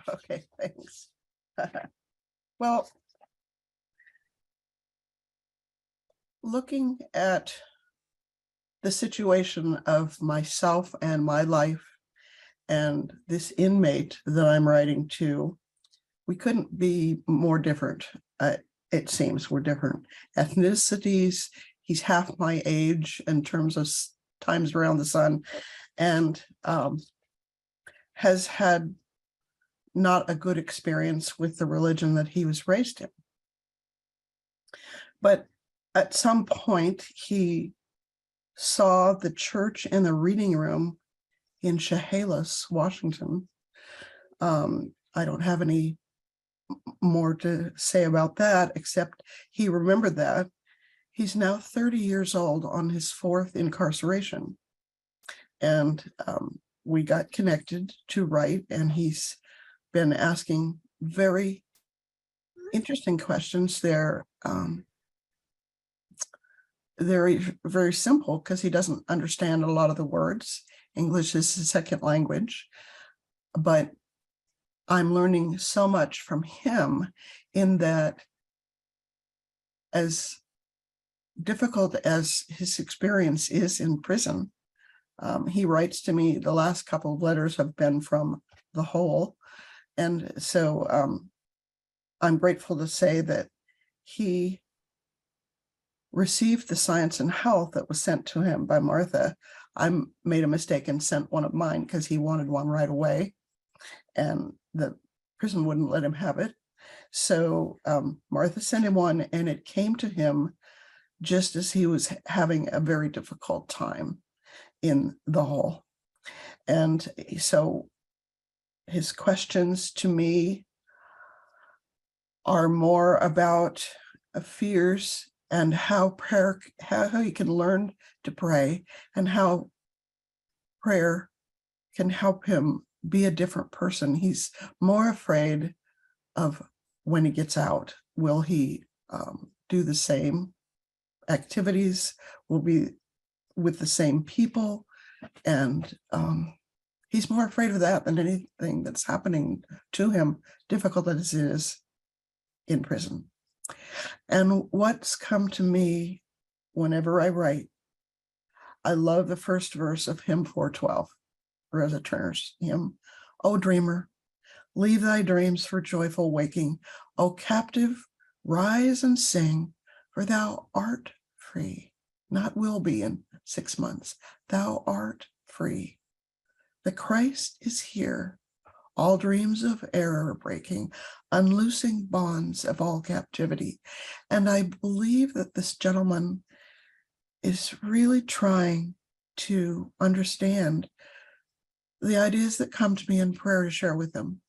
Okay, thanks. Well, looking at the situation of myself and my life and this inmate that I'm writing to, we couldn't be more different. It seems we're different ethnicities. He's half my age in terms of times around the sun. And has had not a good experience with the religion that he was raised in. But at some point, he saw the church in the reading room in Chehalis, Washington. I don't have any more to say about that, except he remembered that. He's now 30 years old on his 4th incarceration. And we got connected to write, and he's been asking very interesting questions. They're very simple because he doesn't understand a lot of the words. English is his second language, but I'm learning so much from him in that, as difficult as his experience is in prison, he writes to me. The last couple of letters have been from the whole. And so I'm grateful to say that he received the Science and Health that was sent to him by Martha. I made a mistake and sent one of mine because he wanted one right away, and the prison wouldn't let him have it. So Martha sent him one, and it came to him just as he was having a very difficult time in the hole. And so his questions to me are more about fears and how prayer, how he can learn to pray, and how prayer can help him be a different person. He's more afraid of when he gets out. Will he do the same activities? Will be with the same people? And he's more afraid of that than anything that's happening to him, difficult as it is in prison. And what's come to me whenever I write, I love the first verse of hymn 412, Rosa Turner's hymn. O dreamer, leave thy dreams for joyful waking. O captive, rise and sing, for thou art free. Not will be in 6 months. Thou art free. The Christ is here, all dreams of error breaking, unloosing bonds of all captivity. And I believe that this gentleman is really trying to understand the ideas that come to me in prayer to share with him,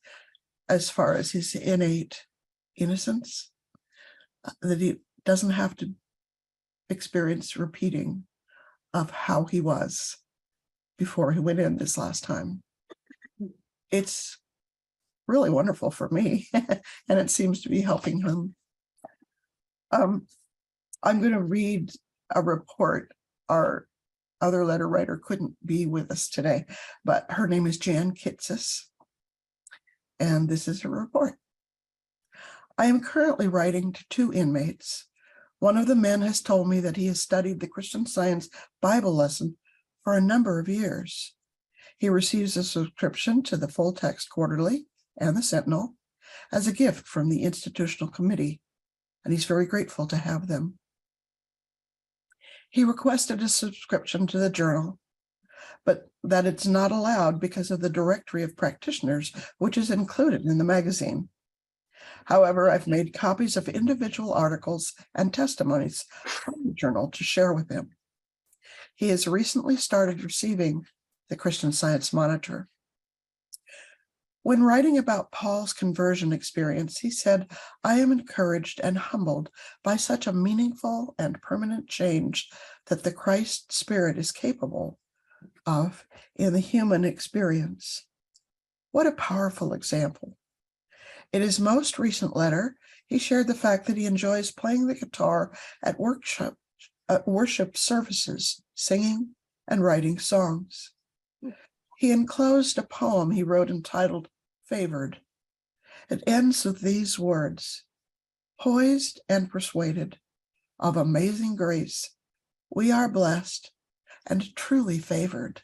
as far as his innate innocence, that he doesn't have to experience repeating of how he was before he went in this last time. It's really wonderful for me, and it seems to be helping him. I'm going to read a report. Our other letter writer couldn't be with us today, but her name is Jan Kitsis, and this is her report. I am currently writing to 2 inmates. One of the men has told me that he has studied the Christian Science Bible lesson for a number of years. He receives a subscription to the Full Text Quarterly and the Sentinel as a gift from the institutional committee, and he's very grateful to have them. He requested a subscription to the journal, but that it's not allowed because of the directory of practitioners, which is included in the magazine. However, I've made copies of individual articles and testimonies from the journal to share with him. He has recently started receiving the Christian Science Monitor. When writing about Paul's conversion experience, he said, I am encouraged and humbled by such a meaningful and permanent change that the Christ Spirit is capable of in the human experience. What a powerful example. In his most recent letter, he shared the fact that he enjoys playing the guitar at worship services, singing and writing songs. He enclosed a poem he wrote entitled Favored. It ends with these words: poised and persuaded of amazing grace, we are blessed and truly favored.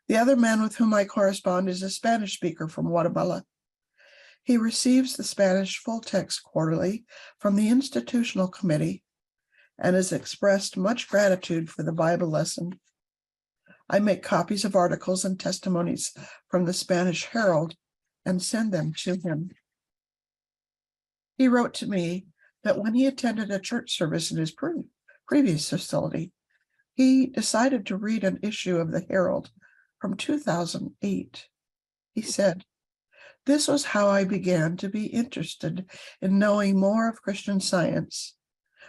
The other man with whom I correspond is a Spanish speaker from Guatemala. He receives the Spanish Full Text Quarterly from the institutional committee and has expressed much gratitude for the Bible lesson. I make copies of articles and testimonies from the Spanish Herald and send them to him. He wrote to me that when he attended a church service in his previous facility, he decided to read an issue of the Herald from 2008. He said, "This was how I began to be interested in knowing more of Christian Science.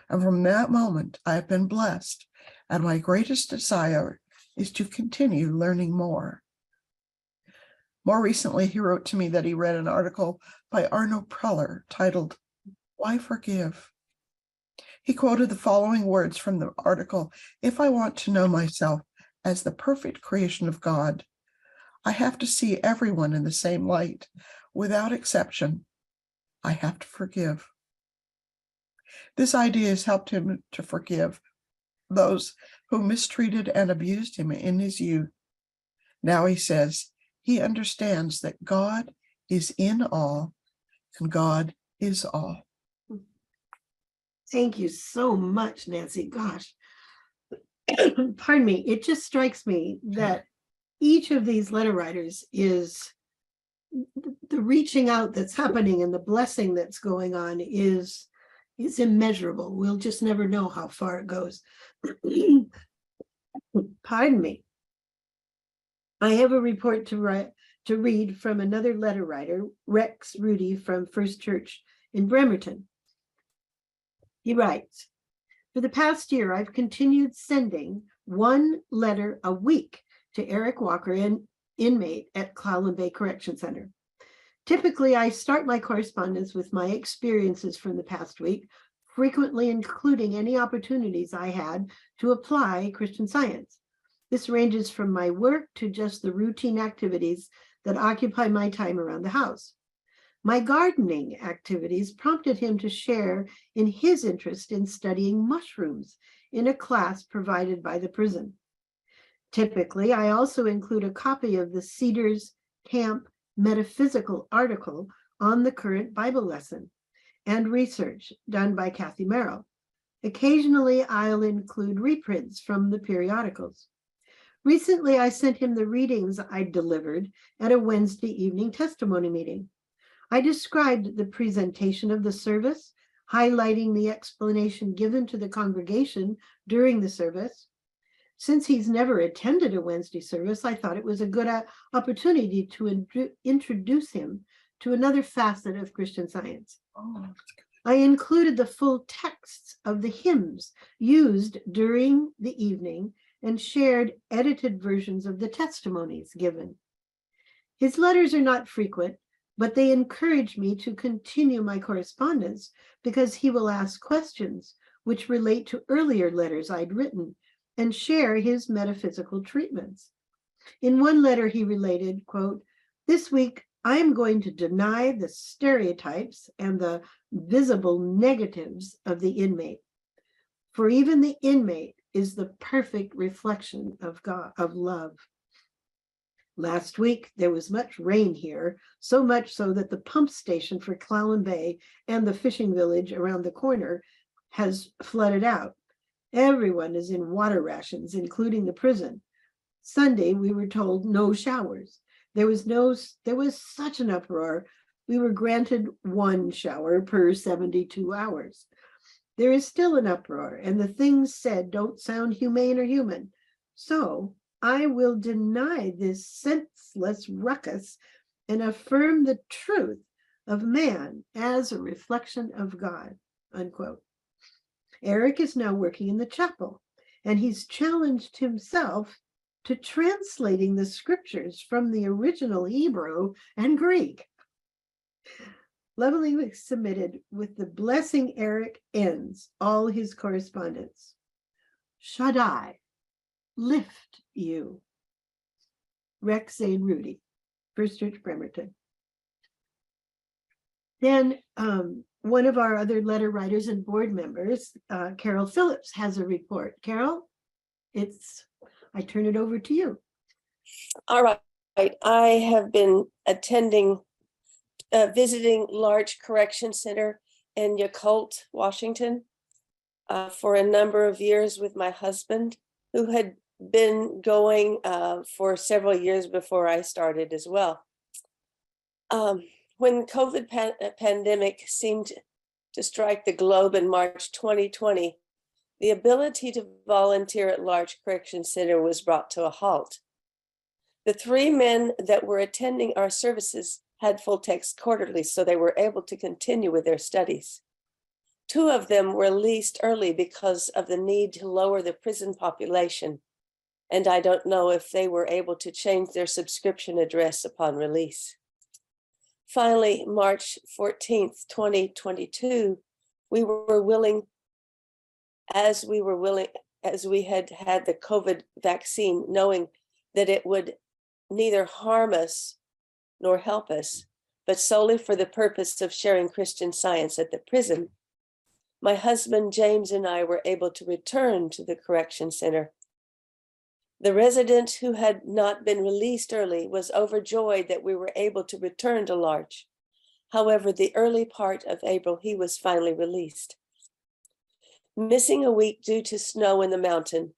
And from that moment, I have been blessed, and my greatest desire is to continue learning more." More recently, he wrote to me that he read an article by Arno Preller titled, "Why Forgive?" He quoted the following words from the article: "If I want to know myself as the perfect creation of God, I have to see everyone in the same light, without exception. I have to forgive." This idea has helped him to forgive those who mistreated and abused him in his youth. Now he says he understands that God is in all and God is all. Thank you so much, Nancy. Gosh, pardon me. It just strikes me that each of these letter writers is the reaching out that's happening and the blessing that's going on is immeasurable. We'll just never know how far it goes. Pardon me. I have a report to read from another letter writer, Rex Rudy from First Church in Bremerton. He writes, "For the past year, I've continued sending one letter a week to Eric Walker, an inmate at Clallam Bay Correction Center. Typically, I start my correspondence with my experiences from the past week, frequently including any opportunities I had to apply Christian Science. This ranges from my work to just the routine activities that occupy my time around the house. My gardening activities prompted him to share in his interest in studying mushrooms in a class provided by the prison. Typically, I also include a copy of the Cedars Camp metaphysical article on the current Bible lesson and research done by Kathy Merrill. Occasionally, I'll include reprints from the periodicals. Recently, I sent him the readings I delivered at a Wednesday evening testimony meeting. I described the presentation of the service, highlighting the explanation given to the congregation during the service. Since he's never attended a Wednesday service, I thought it was a good opportunity to introduce him to another facet of Christian Science. I included the full texts of the hymns used during the evening and shared edited versions of the testimonies given. His letters are not frequent, but they encourage me to continue my correspondence because he will ask questions which relate to earlier letters I'd written and share his metaphysical treatments. In one letter, he related, quote, "This week, I am going to deny the stereotypes and the visible negatives of the inmate. For even the inmate is the perfect reflection of God, of love. Last week, there was much rain here, so much so that the pump station for Clallam Bay and the fishing village around the corner has flooded out. Everyone is in water rations, including the prison. Sunday, we were told no showers. There was such an uproar. We were granted one shower per 72 hours. There is still an uproar, and the things said don't sound humane or human. So I will deny this senseless ruckus and affirm the truth of man as a reflection of God," unquote. Eric is now working in the chapel, and he's challenged himself to translating the scriptures from the original Hebrew and Greek. Lovingly submitted with the blessing, Eric ends all his correspondence. Shaddai, lift you. Rex Zane Rudy, First Church Bremerton. Then one of our other letter writers and board members, Carol Phillips, has a report. Carol, I turn it over to you. All right. I have been visiting Larch Correction Center in Yakult, Washington, for a number of years with my husband, who had been going for several years before I started as well. When COVID pandemic seemed to strike the globe in March 2020, the ability to volunteer at Larch Correction Center was brought to a halt. The 3 men that were attending our services had full text quarterly, so they were able to continue with their studies. 2 of them were released early because of the need to lower the prison population, and I don't know if they were able to change their subscription address upon release. Finally, March 14th, 2022, as we had had the COVID vaccine, knowing that it would neither harm us nor help us, but solely for the purpose of sharing Christian Science at the prison, my husband James and I were able to return to the correction center. The resident who had not been released early was overjoyed that we were able to return to Larch. However, the early part of April, he was finally released. Missing a week due to snow in the mountain,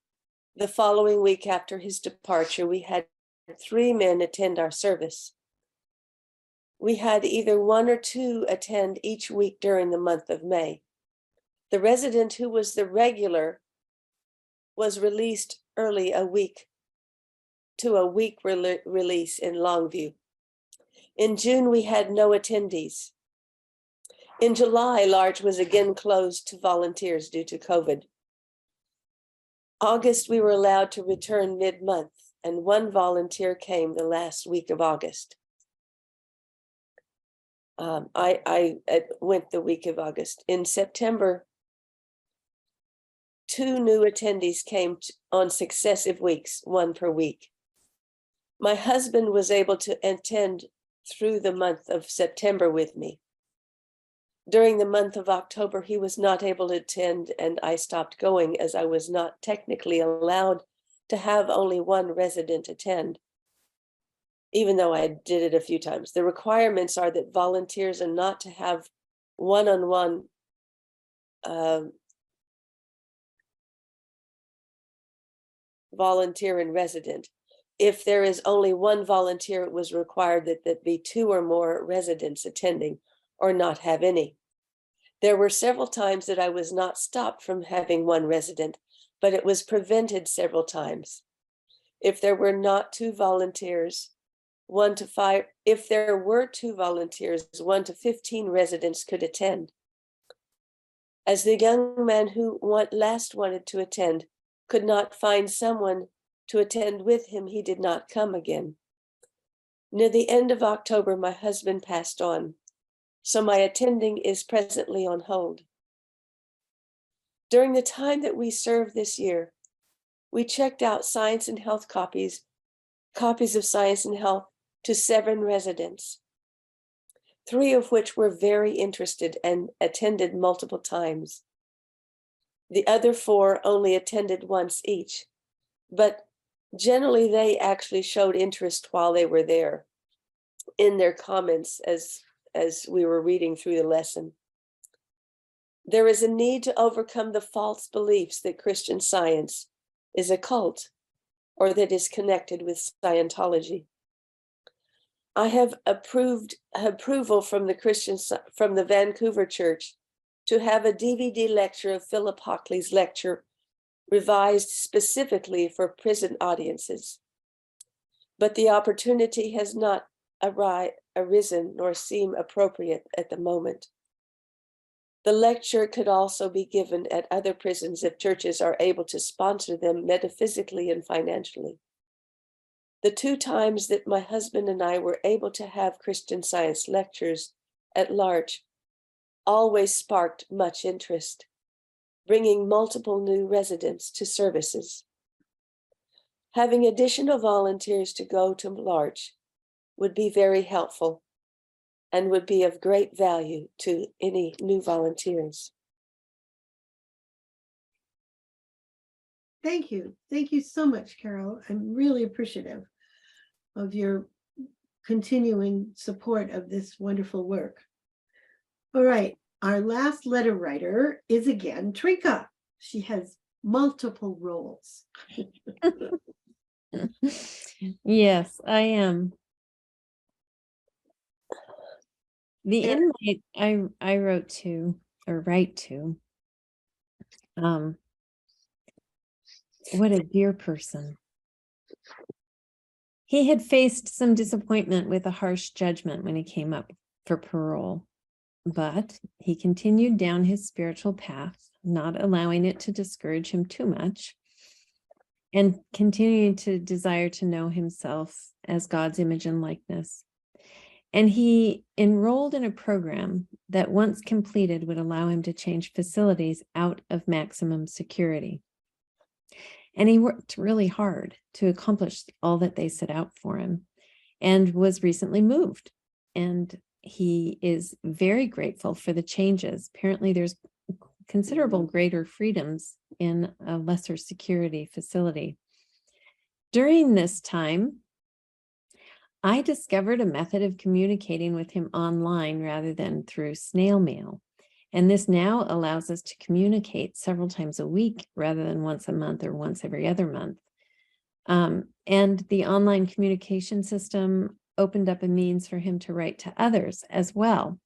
the following week after his departure, we had 3 men attend our service. We had either 1 or 2 attend each week during the month of May. The resident who was the regular was released early a week release in Longview. In June, we had no attendees. In July, Larch was again closed to volunteers due to COVID. August, we were allowed to return mid-month, and 1 volunteer came the last week of August. I went the week of August. In September, 2 new attendees came on successive weeks, 1 per week. My husband was able to attend through the month of September with me. During the month of October, he was not able to attend, and I stopped going as I was not technically allowed to have only 1 resident attend, even though I did it a few times. The requirements are that volunteers are not to have one-on-one volunteer and resident. If there is only 1 volunteer, it was required that there be 2 or more residents attending, or not have any. There were several times that I was not stopped from having 1 resident, but it was prevented several times. If there were not 2 volunteers, 1 to 5, if there were 2 volunteers, 1 to 15 residents could attend. As the young man who last wanted to attend could not find someone to attend with him, he did not come again. Near the end of October, my husband passed on, so my attending is presently on hold. During the time that we served this year, we checked out Science and Health copies of Science and Health to 7 residents, 3 of which were very interested and attended multiple times. The other 4 only attended once each, but generally they actually showed interest while they were there in their comments as we were reading through the lesson. There is a need to overcome the false beliefs that Christian Science is a cult or that is connected with Scientology. I have approval from the Vancouver Church to have a DVD lecture of Philip Hockley's lecture revised specifically for prison audiences. But the opportunity has not arisen nor seem appropriate at the moment. The lecture could also be given at other prisons if churches are able to sponsor them metaphysically and financially. The 2 times that my husband and I were able to have Christian Science lectures at Larch always sparked much interest, bringing multiple new residents to services. Having additional volunteers to go to Larch would be very helpful and would be of great value to any new volunteers. Thank you. Thank you so much, Carol. I'm really appreciative of your continuing support of this wonderful work. All right, our last letter writer is again Trinka. She has multiple roles. Yes, I am. The Yeah. inmate I wrote to or write to. What a dear person. He had faced some disappointment with a harsh judgment when he came up for parole, but he continued down his spiritual path, not allowing it to discourage him too much, and continuing to desire to know himself as God's image and likeness. And he enrolled in a program that, once completed, would allow him to change facilities out of maximum security. And he worked really hard to accomplish all that they set out for him, and was recently moved. And he is very grateful for the changes. Apparently, there's considerable greater freedoms in a lesser security facility. During this time, I discovered a method of communicating with him online rather than through snail mail. And this now allows us to communicate several times a week rather than once a month or once every other month. And the online communication system opened up a means for him to write to others as well.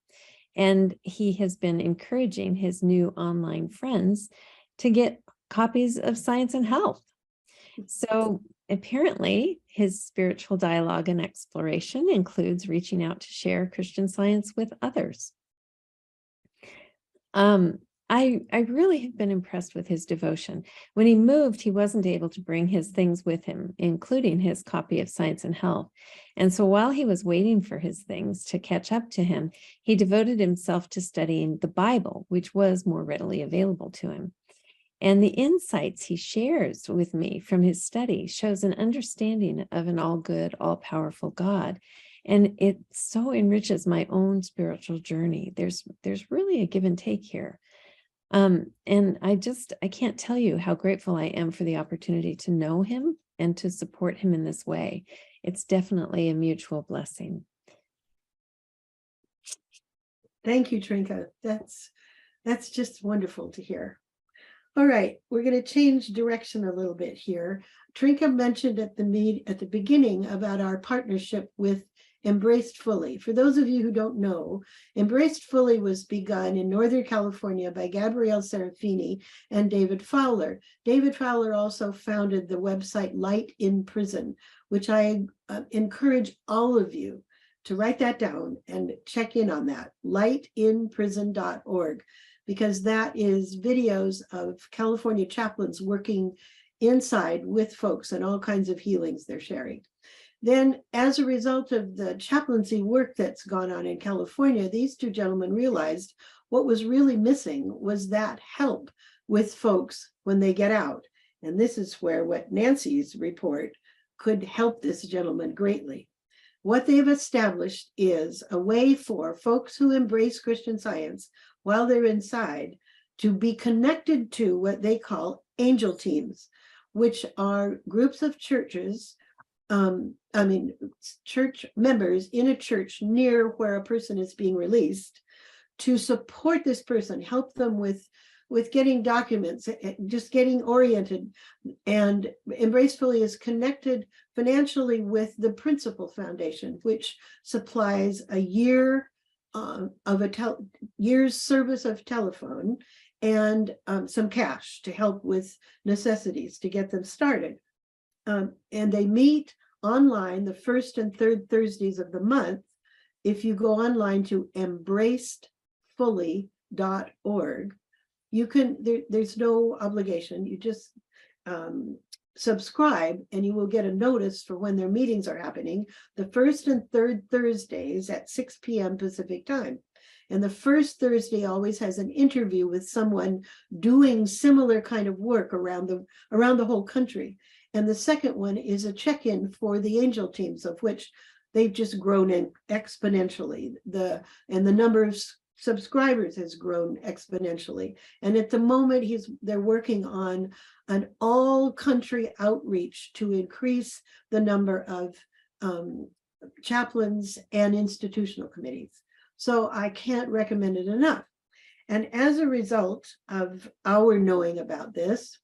And he has been encouraging his new online friends to get copies of Science and Health. So apparently his spiritual dialogue and exploration includes reaching out to share Christian Science with others. I really have been impressed with his devotion. When he moved, he wasn't able to bring his things with him, including his copy of Science and Health. And so while he was waiting for his things to catch up to him, he devoted himself to studying the Bible, which was more readily available to him. And the insights he shares with me from his study shows an understanding of an all-good, all-powerful God. And it so enriches my own spiritual journey. There's really a give and take here. And I can't tell you how grateful I am for the opportunity to know him and to support him in this way. It's definitely a mutual blessing. Thank you, Trinka. That's just wonderful to hear. All right, we're going to change direction a little bit here. Trinka mentioned at the beginning about our partnership with Embraced Fully. For those of you who don't know, Embraced Fully was begun in Northern California by Gabrielle Serafini and David Fowler. David Fowler also founded the website Light in Prison, which I encourage all of you to write that down and check in on that, lightinprison.org, because that is videos of California chaplains working inside with folks and all kinds of healings they're sharing. Then, as a result of the chaplaincy work that's gone on in California, these two gentlemen realized what was really missing was that help with folks when they get out. And this is where what Nancy's report could help this gentleman greatly. What they've established is a way for folks who embrace Christian Science while they're inside to be connected to what they call angel teams, which are groups of churches, church members in a church near where a person is being released, to support this person, help them with getting documents, just getting oriented. And Embrace Fully is connected financially with the Principal Foundation, which supplies a year of year's service of telephone and some cash to help with necessities to get them started. And they meet online the first and third Thursdays of the month. If you go online to embracedfully.org, you can, there's no obligation. You just subscribe and you will get a notice for when their meetings are happening, the first and third Thursdays at 6 p.m. Pacific time. And the first Thursday always has an interview with someone doing similar kind of work around the whole country. And the second one is a check-in for the angel teams, of which they've just grown in exponentially. And the number of subscribers has grown exponentially. And at the moment, they're working on an all-country outreach to increase the number of chaplains and institutional committees. So I can't recommend it enough. And as a result of our knowing about this,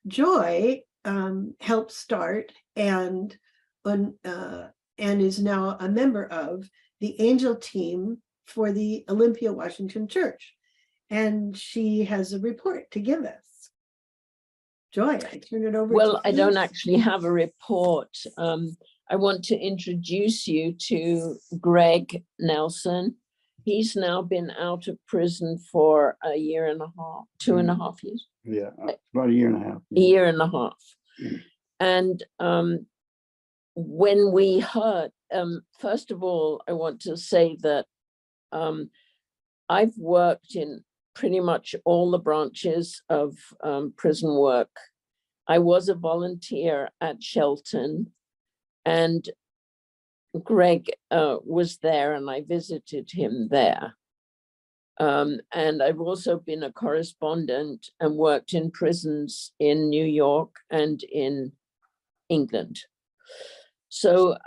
Joy helped start and is now a member of the angel team for the Olympia Washington Church. And she has a report to give us. Joy, I turn it over. Well, to I you. don't actually have a report. I want to introduce you to Greg Nelson. He's now been out of prison for a year and a half, 2.5 years. Yeah, about a year and a half. A year and a half. Mm. And when we heard, first of all, I want to say that I've worked in pretty much all the branches of prison work. I was a volunteer at Shelton, and Greg was there, and I visited him there. And I've also been a correspondent and worked in prisons in New York and in England. So,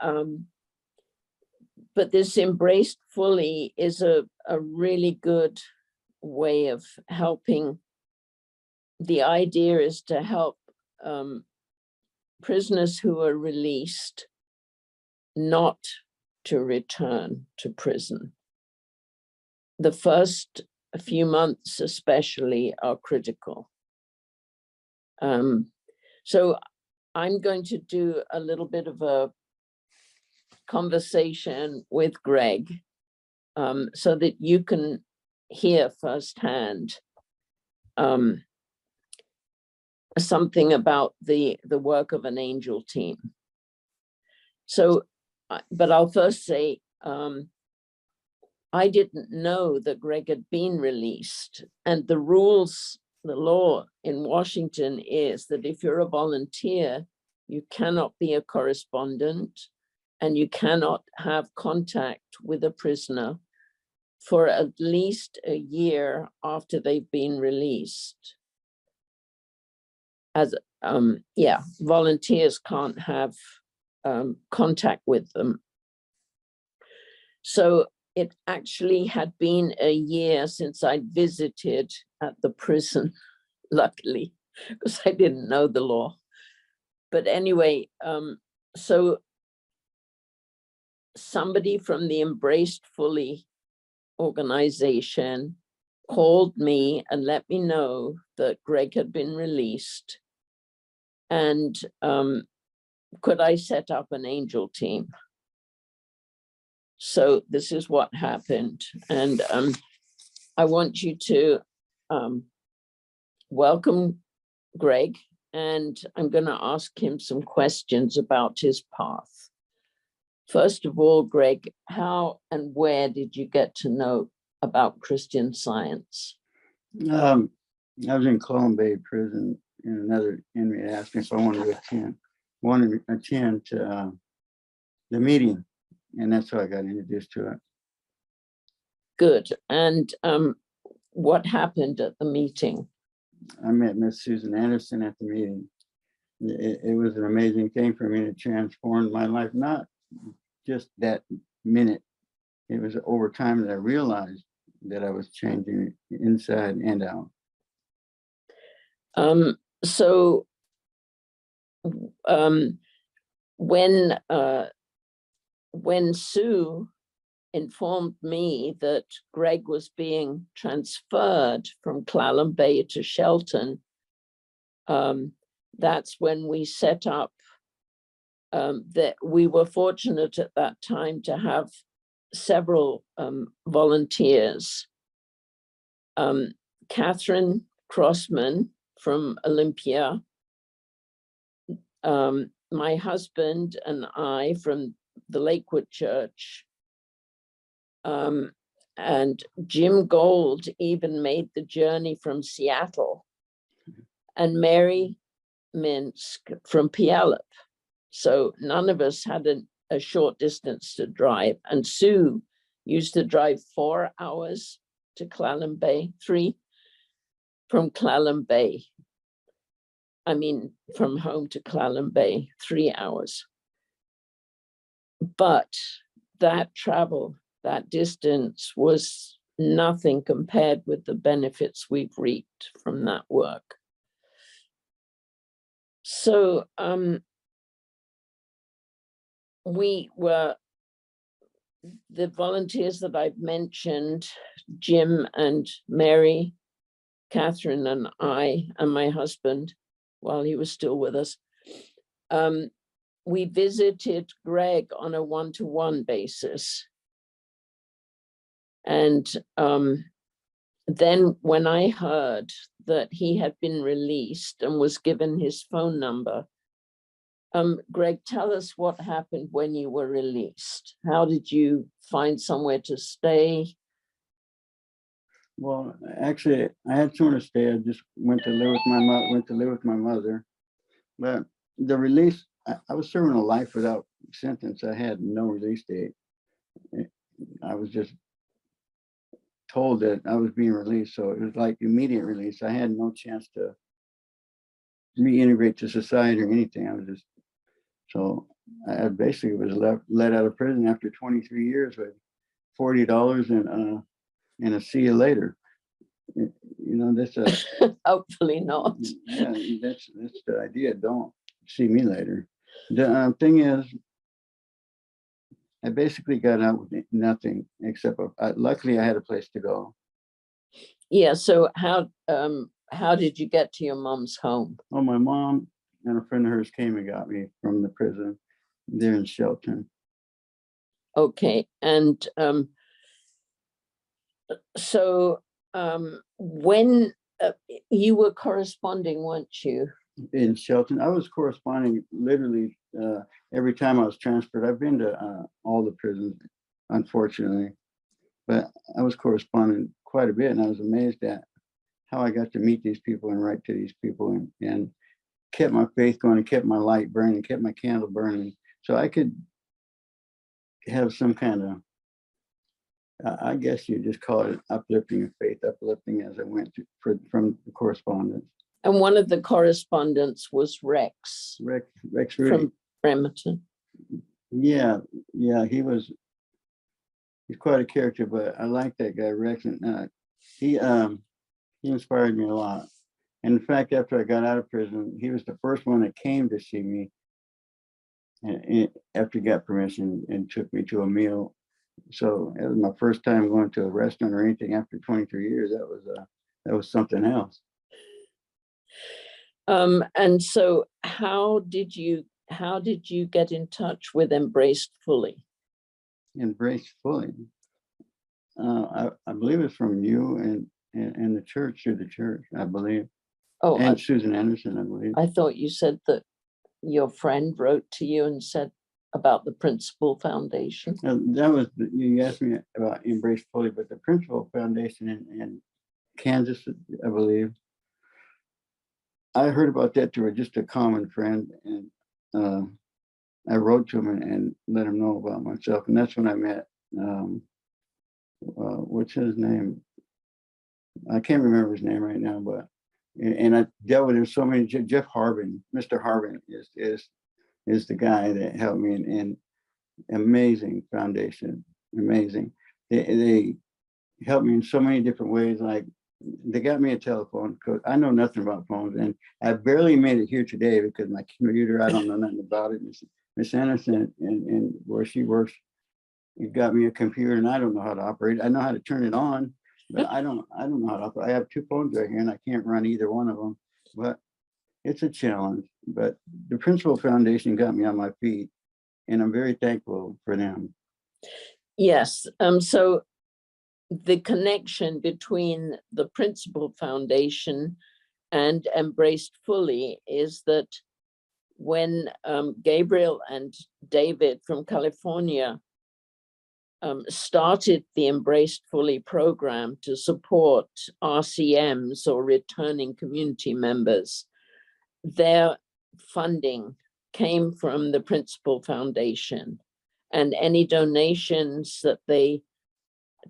but this Embraced Fully is a really good way of helping. The idea is to help prisoners who are released not to return to prison. The first few months especially are critical. So I'm going to do a little bit of a conversation with Greg so that you can hear firsthand something about the work of an angel team. So, but I'll first say, I didn't know that Greg had been released, and the rules, the law in Washington is that if you're a volunteer, you cannot be a correspondent and you cannot have contact with a prisoner for at least a year after they've been released. As volunteers can't have contact with them. So it actually had been a year since I'd visited at the prison, luckily, because I didn't know the law. But anyway, so somebody from the Embraced Fully organization called me and let me know that Greg had been released, and could I set up an angel team? So this is what happened. And I want you to welcome Greg, and I'm going to ask him some questions about his path. First of all, Greg, how and where did you get to know about Christian Science? I was in Clallam Bay prison, and another inmate asked me if I wanted to attend the meeting, and that's how I got introduced to it. Good. And what happened at the meeting? I met Miss Susan Anderson at the meeting. It was an amazing thing for me. It transformed my life, not just that minute. It was over time that I realized that I was changing inside and out. So when Sue informed me that Greg was being transferred from Clallam Bay to Shelton, that's when we set up, that we were fortunate at that time to have several volunteers. Catherine Crossman from Olympia, my husband and I from the Lakewood Church, and Jim Gold even made the journey from Seattle, and Mary Minsk from Puyallup. So none of us had a short distance to drive, and Sue used to drive 4 hours to Clallam Bay, 3 from Clallam Bay. I mean, from home to Clallam Bay, 3 hours. But that travel, that distance was nothing compared with the benefits we've reaped from that work. So we were, the volunteers that I've mentioned, Jim and Mary, Catherine and I, and my husband, while he was still with us, we visited Greg on a one-to-one basis. And then when I heard that he had been released and was given his phone number, Greg, tell us what happened when you were released. How did you find somewhere to stay? Well, actually, I had somewhere to stay. I just went to live with my mother. But the release, I was serving a life without sentence. I had no release date. I was just told that I was being released. So it was like immediate release. I had no chance to reintegrate to society or anything. I was just, so I basically was let out of prison after 23 years with $40 and a see you later. You know, that's a Hopefully not. yeah, that's the idea. Don't see me later. The thing is, I basically got out with nothing except luckily I had a place to go. Yeah, so how did you get to your mom's home? Oh, my mom and a friend of hers came and got me from the prison there in Shelton. Okay, and so when you were corresponding, weren't you? In Shelton, I was corresponding literally every time I was transferred. I've been to all the prisons, unfortunately, but I was corresponding quite a bit, and I was amazed at how I got to meet these people and write to these people, and kept my faith going, and kept my light burning, kept my candle burning, so I could have some kind of, I guess you just call it uplifting of faith, uplifting as I went from the correspondence. And one of the correspondents was Rex Rex Rudy. from Bremerton. Yeah, he's quite a character, but I like that guy, Rex, and he inspired me a lot. And in fact, after I got out of prison, he was the first one that came to see me, and after he got permission, and took me to a meal. So it was my first time going to a restaurant or anything after 23 years. That was something else. And so how did you get in touch with Embraced Fully? Embraced Fully. I believe it's from you and the church, through the church, I believe. Oh, and Susan Anderson, I believe. I thought you said that your friend wrote to you and said about the Principal Foundation. That was, you asked me about Embraced Fully, but the Principal Foundation in Kansas, I believe. I heard about that through just a common friend, and I wrote to him and let him know about myself, and that's when I met, what's his name? I can't remember his name right now, but, and I dealt with him so many, Jeff Harbin, Mr. Harbin is the guy that helped me, in amazing foundation, amazing. They helped me in so many different ways, like they got me a telephone, because I know nothing about phones, and I barely made it here today because my computer, I don't know nothing about it. Miss Anderson and where she works, it got me a computer, and I don't know how to operate. I know how to turn it on, but I don't know how to operate. I have two phones right here, and I can't run either one of them. But it's a challenge. But the Principal Foundation got me on my feet, and I'm very thankful for them. Yes. So the connection between the Principal Foundation and Embraced Fully is that when Gabriel and David from California started the Embraced Fully program to support RCMs, or returning community members, their funding came from the Principal Foundation, and any donations that they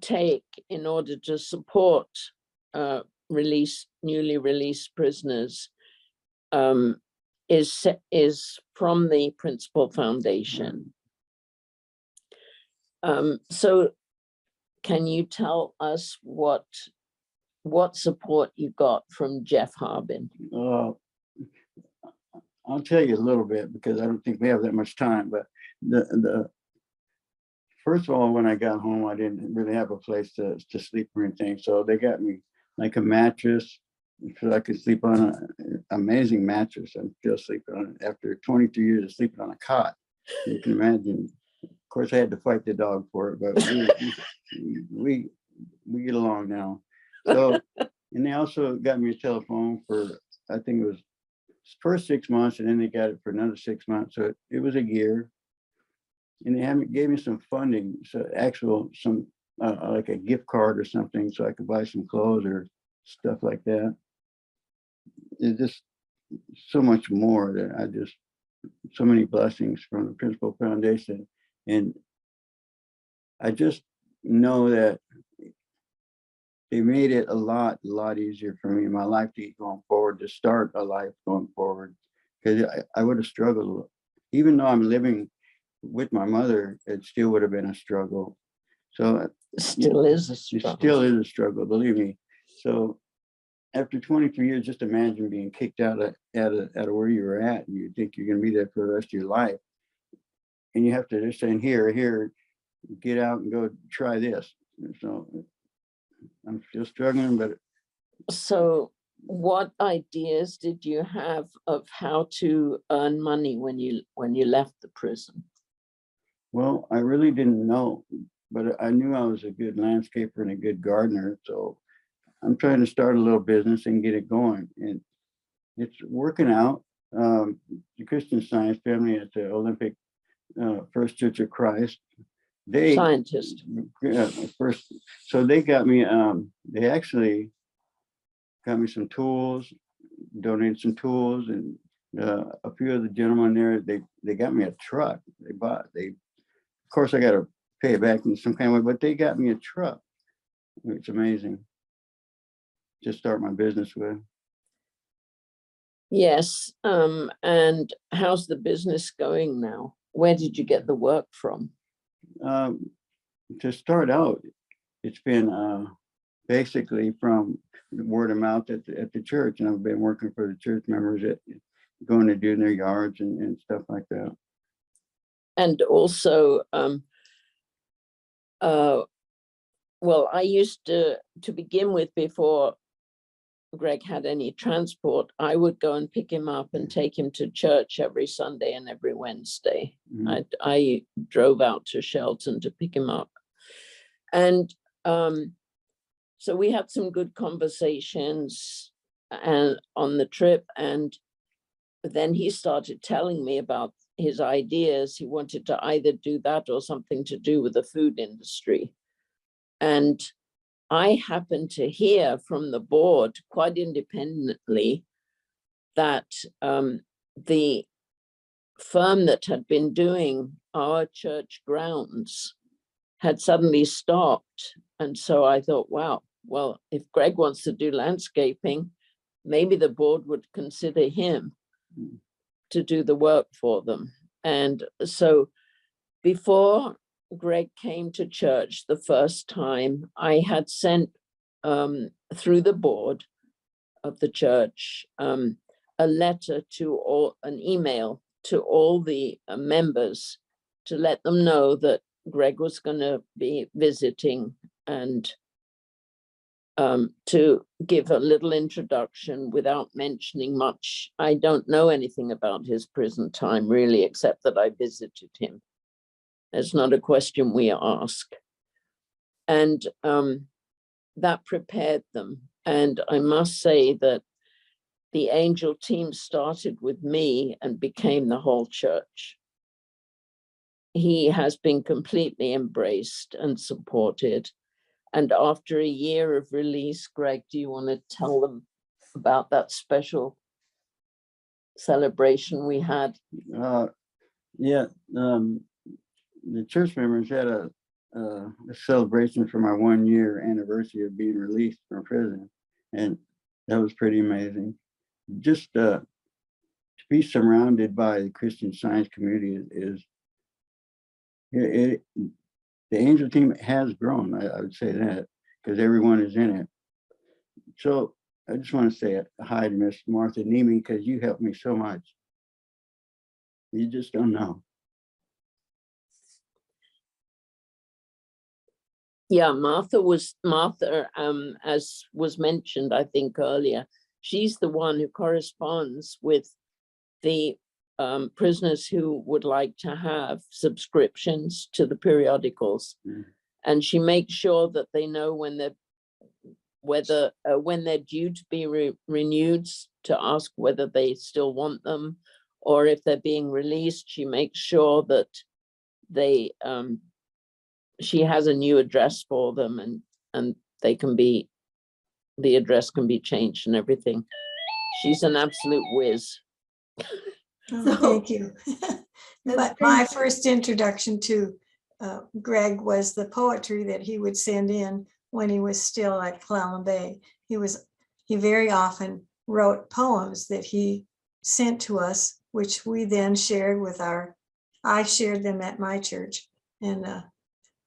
take in order to support newly released prisoners is from the Principal Foundation. So can you tell us what support you got from Jeff Harbin? I'll tell you a little bit because I don't think we have that much time, but the first of all, when I got home, I didn't really have a place to sleep or anything. So they got me like a mattress so I could sleep on an amazing mattress. I'm still sleeping on it after 22 years of sleeping on a cot. You can imagine. Of course, I had to fight the dog for it, but we get along now. So, and they also got me a telephone for, I think it was first 6 months, and then they got it for another 6 months. So it was a year. And they gave me some funding, so some like a gift card or something, so I could buy some clothes or stuff like that. It's just so much more that so many blessings from the Principal Foundation. And I just know that they made it a lot easier for me in my life to keep going forward, to start a life going forward. Because I would have struggled, even though I'm living with my mother, it still would have been a struggle. So Still is a it struggle. still is a struggle, believe me. So after 23 years, just imagine being kicked out of where you were at, and you think you're going to be there for the rest of your life, and you have to just say, here, get out and go try this. So I'm still struggling, but So what ideas did you have of how to earn money when you left the prison? well, I really didn't know, but I knew I was a good landscaper and a good gardener. So I'm trying to start a little business and get it going, and it's working out. The Christian Science family at the Olympic First Church of Christ, they Scientist. first, so they got me. They actually got me some tools, donated some tools, and a few of the gentlemen there, they got me a truck. Of course, I got to pay it back in some kind of way, but they got me a truck. It's amazing. Just start my business with. Yes. And how's the business going now? Where did you get the work from? To start out, it's been basically from word of mouth at the church, and I've been working for the church members going to do in their yards and stuff like that. And also, well, I used to begin with, before Greg had any transport, I would go and pick him up and take him to church every Sunday and every Wednesday. Mhm. I drove out to Shelton to pick him up. And so we had some good conversations and on the trip. And then he started telling me about his ideas. He wanted to either do that or something to do with the food industry. And I happened to hear from the board quite independently that the firm that had been doing our church grounds had suddenly stopped. And so I thought, wow, well, if Greg wants to do landscaping, maybe the board would consider him to do the work for them. And so before Greg came to church the first time, I had sent through the board of the church a letter to all, an email to all the members to let them know that Greg was going to be visiting, and to give a little introduction without mentioning much. I don't know anything about his prison time really, except that I visited him. It's not a question we ask. And that prepared them. And I must say that the Angel team started with me and became the whole church. He has been completely embraced and supported. And after a year of release, Greg, do you want to tell them about that special celebration we had? Yeah, the church members had a celebration for my 1 year anniversary of being released from prison, and that was pretty amazing. Just to be surrounded by the Christian Science community the Angel team has grown. I would say that, because everyone is in it. So I just want to say hi to Miss Martha Neiman, because you helped me so much. You just don't know. Yeah, Martha, as was mentioned, I think earlier, she's the one who corresponds with the prisoners who would like to have subscriptions to the periodicals. Mm. And she makes sure that they know when they're due to be renewed, to ask whether they still want them, or if they're being released. She makes sure that they she has a new address for them, and they can be, the address can be changed and everything. She's an absolute whiz. Oh, thank you. But my first introduction to Greg was the poetry that he would send in when he was still at Clallam Bay. He very often wrote poems that he sent to us, which we then shared with I shared them at my church, and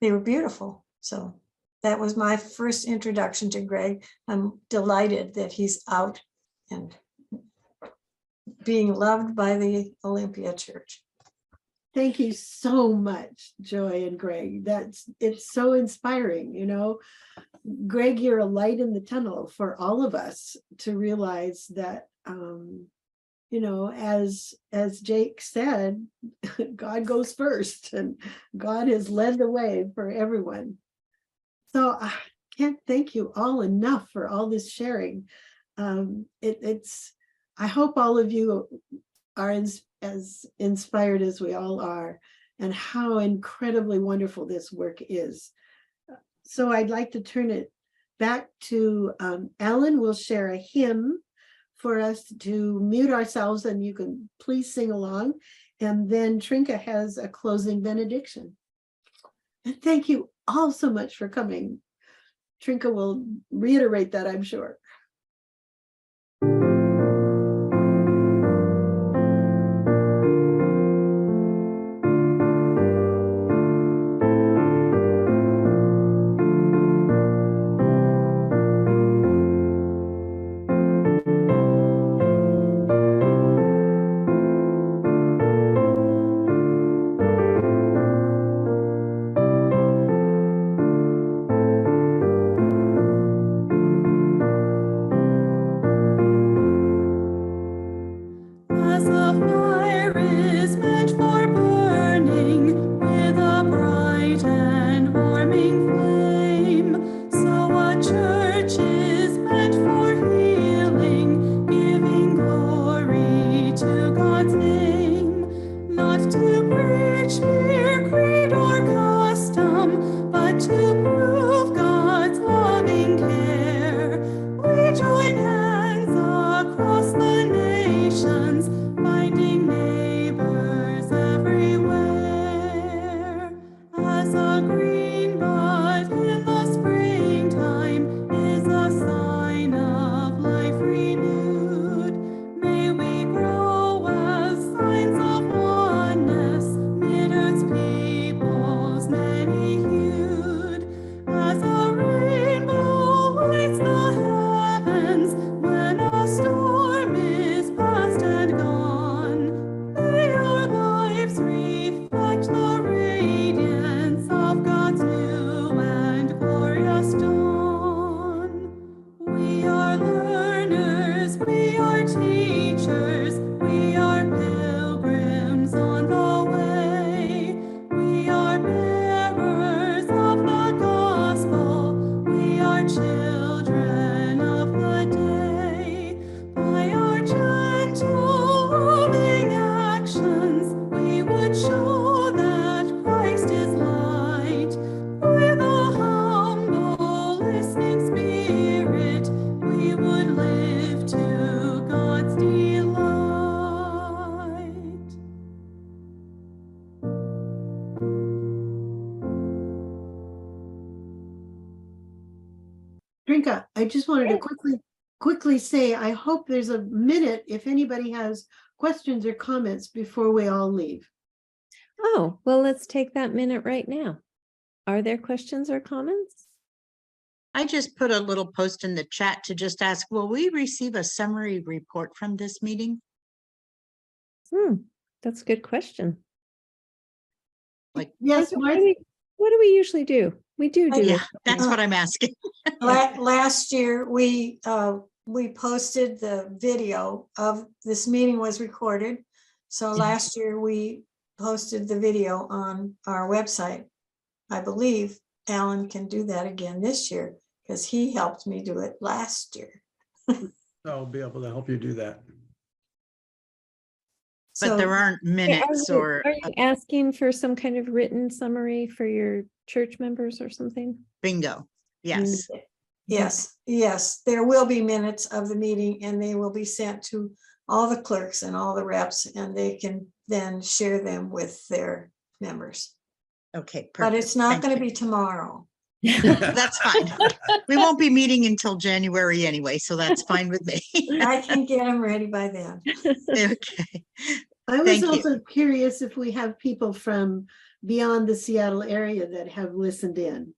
they were beautiful. So that was my first introduction to Greg. I'm delighted that he's out and being loved by the Olympia Church. Thank you so much, Joy and Greg. It's so inspiring, you know. Greg, you're a light in the tunnel for all of us to realize that, you know, as Jake said, God goes first, and God has led the way for everyone. So I can't thank you all enough for all this sharing. I hope all of you are as inspired as we all are, and how incredibly wonderful this work is. So I'd like to turn it back to Alan. Will share a hymn for us to mute ourselves, and you can please sing along. And then Trinka has a closing benediction. And thank you all so much for coming. Trinka will reiterate that, I'm sure. As the fire is meant for burning with a bright and warming flame, so a church is meant for healing, giving glory to God's name. Not to preach mere creed or custom, but to prove God's loving care. We join hands across the nations, finding neighbors everywhere. As a green bud in the springtime is a sign of life renewed, may we grow as signs of oneness mid Earth's peoples many-hued. As a rainbow lights the heavens when a storm is past and gone, may our lives reflect the radiance of God's new and glorious dawn. We are learners, we are teachers, we are pilgrims on the way. We are bearers of the gospel, we are children of the day. By our gentle, loving actions, we would show that Christ is light. With a humble, listening spirit, we would live to God's delight. Trinka, I just wanted to quickly say, I hope there's a minute if anybody has questions or comments before we all leave. Oh, well, let's take that minute right now. Are there questions or comments? I just put a little post in the chat to just ask, will we receive a summary report from this meeting? That's a good question. Yes, What do Martha? what do we usually do? We do Oh, do Yeah, this. that's what I'm asking. Last year, we posted the video of, this meeting was recorded. So last year, we posted the video on our website. I believe Alan can do that again this year because he helped me do it last year. I'll be able to help you do that. But there So aren't minutes or Are you asking for some kind of written summary for your church members or something? bingo. Yes. yes, there will be minutes of the meeting and they will be sent to all the clerks and all the reps and they can then share them with their members. Okay, But perfect. it's not Thank going to you. be tomorrow. That's fine. We won't be meeting until January anyway, so that's fine with me. I can get them ready by then. Okay. I was Thank you. also curious if we have people from beyond the Seattle area that have listened in.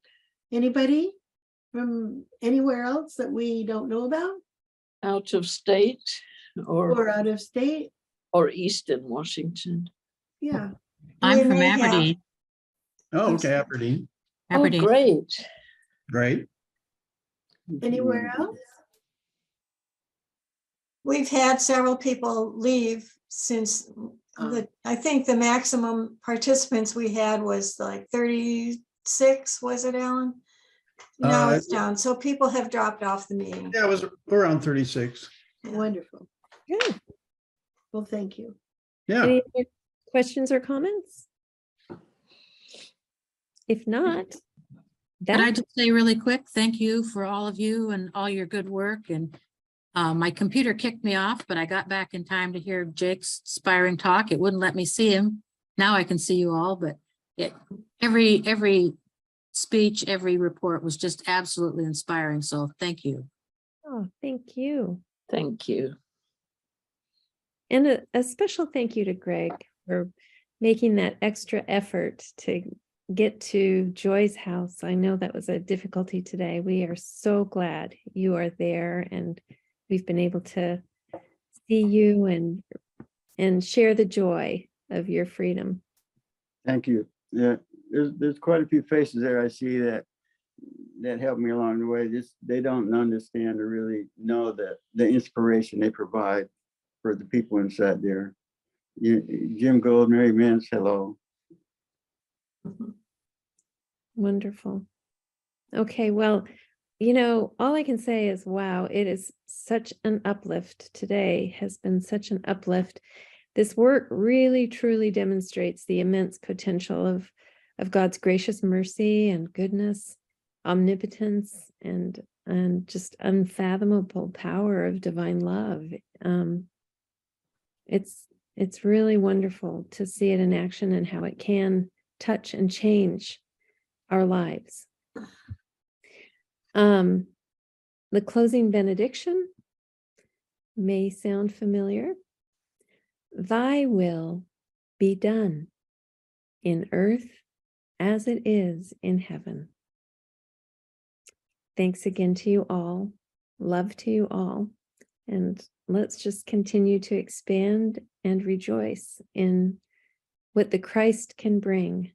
Anybody from anywhere else that we don't know about Out of state or out of state? or Eastern Washington. Yeah. I'm We from may have- Aberdeen. Oh, okay, Aberdeen. Oh, Aberdeen. great. Great. Anywhere else? We've had several people leave since I think the maximum participants we had was like 36, was it, Alan? Now it's down. So people have dropped off the meeting. Yeah, it was around 36. Yeah. Wonderful. Good. Well, thank you. Yeah. Any other questions or comments? If not, Can I that, just say really quick, thank you for all of you and all your good work. And my computer kicked me off, but I got back in time to hear Jake's inspiring talk. It wouldn't let me see him. Now I can see you all, but every speech, every report was just absolutely inspiring. So thank you. oh, thank you. Thank you. And a special thank you to Greg for making that extra effort to get to Joy's house. I know that was a difficulty today. We are so glad you are there and we've been able to see you and share the joy of your freedom. Thank you. Yeah, there's quite a few faces there I see that helped me along the way. They don't understand or really know that the inspiration they provide for the people inside there. Jim Gold, Mary Mintz, hello. Wonderful. Okay, well, all I can say is, wow, it is such an uplift. Today has been such an uplift. This work really, truly demonstrates the immense potential of God's gracious mercy and goodness, omnipotence, and just unfathomable power of divine love. It's really wonderful to see it in action and how it can touch and change our lives. The closing benediction may sound familiar. Thy will be done in earth as it is in heaven. Thanks again to you all. Love to you all. And let's just continue to expand and rejoice in what the Christ can bring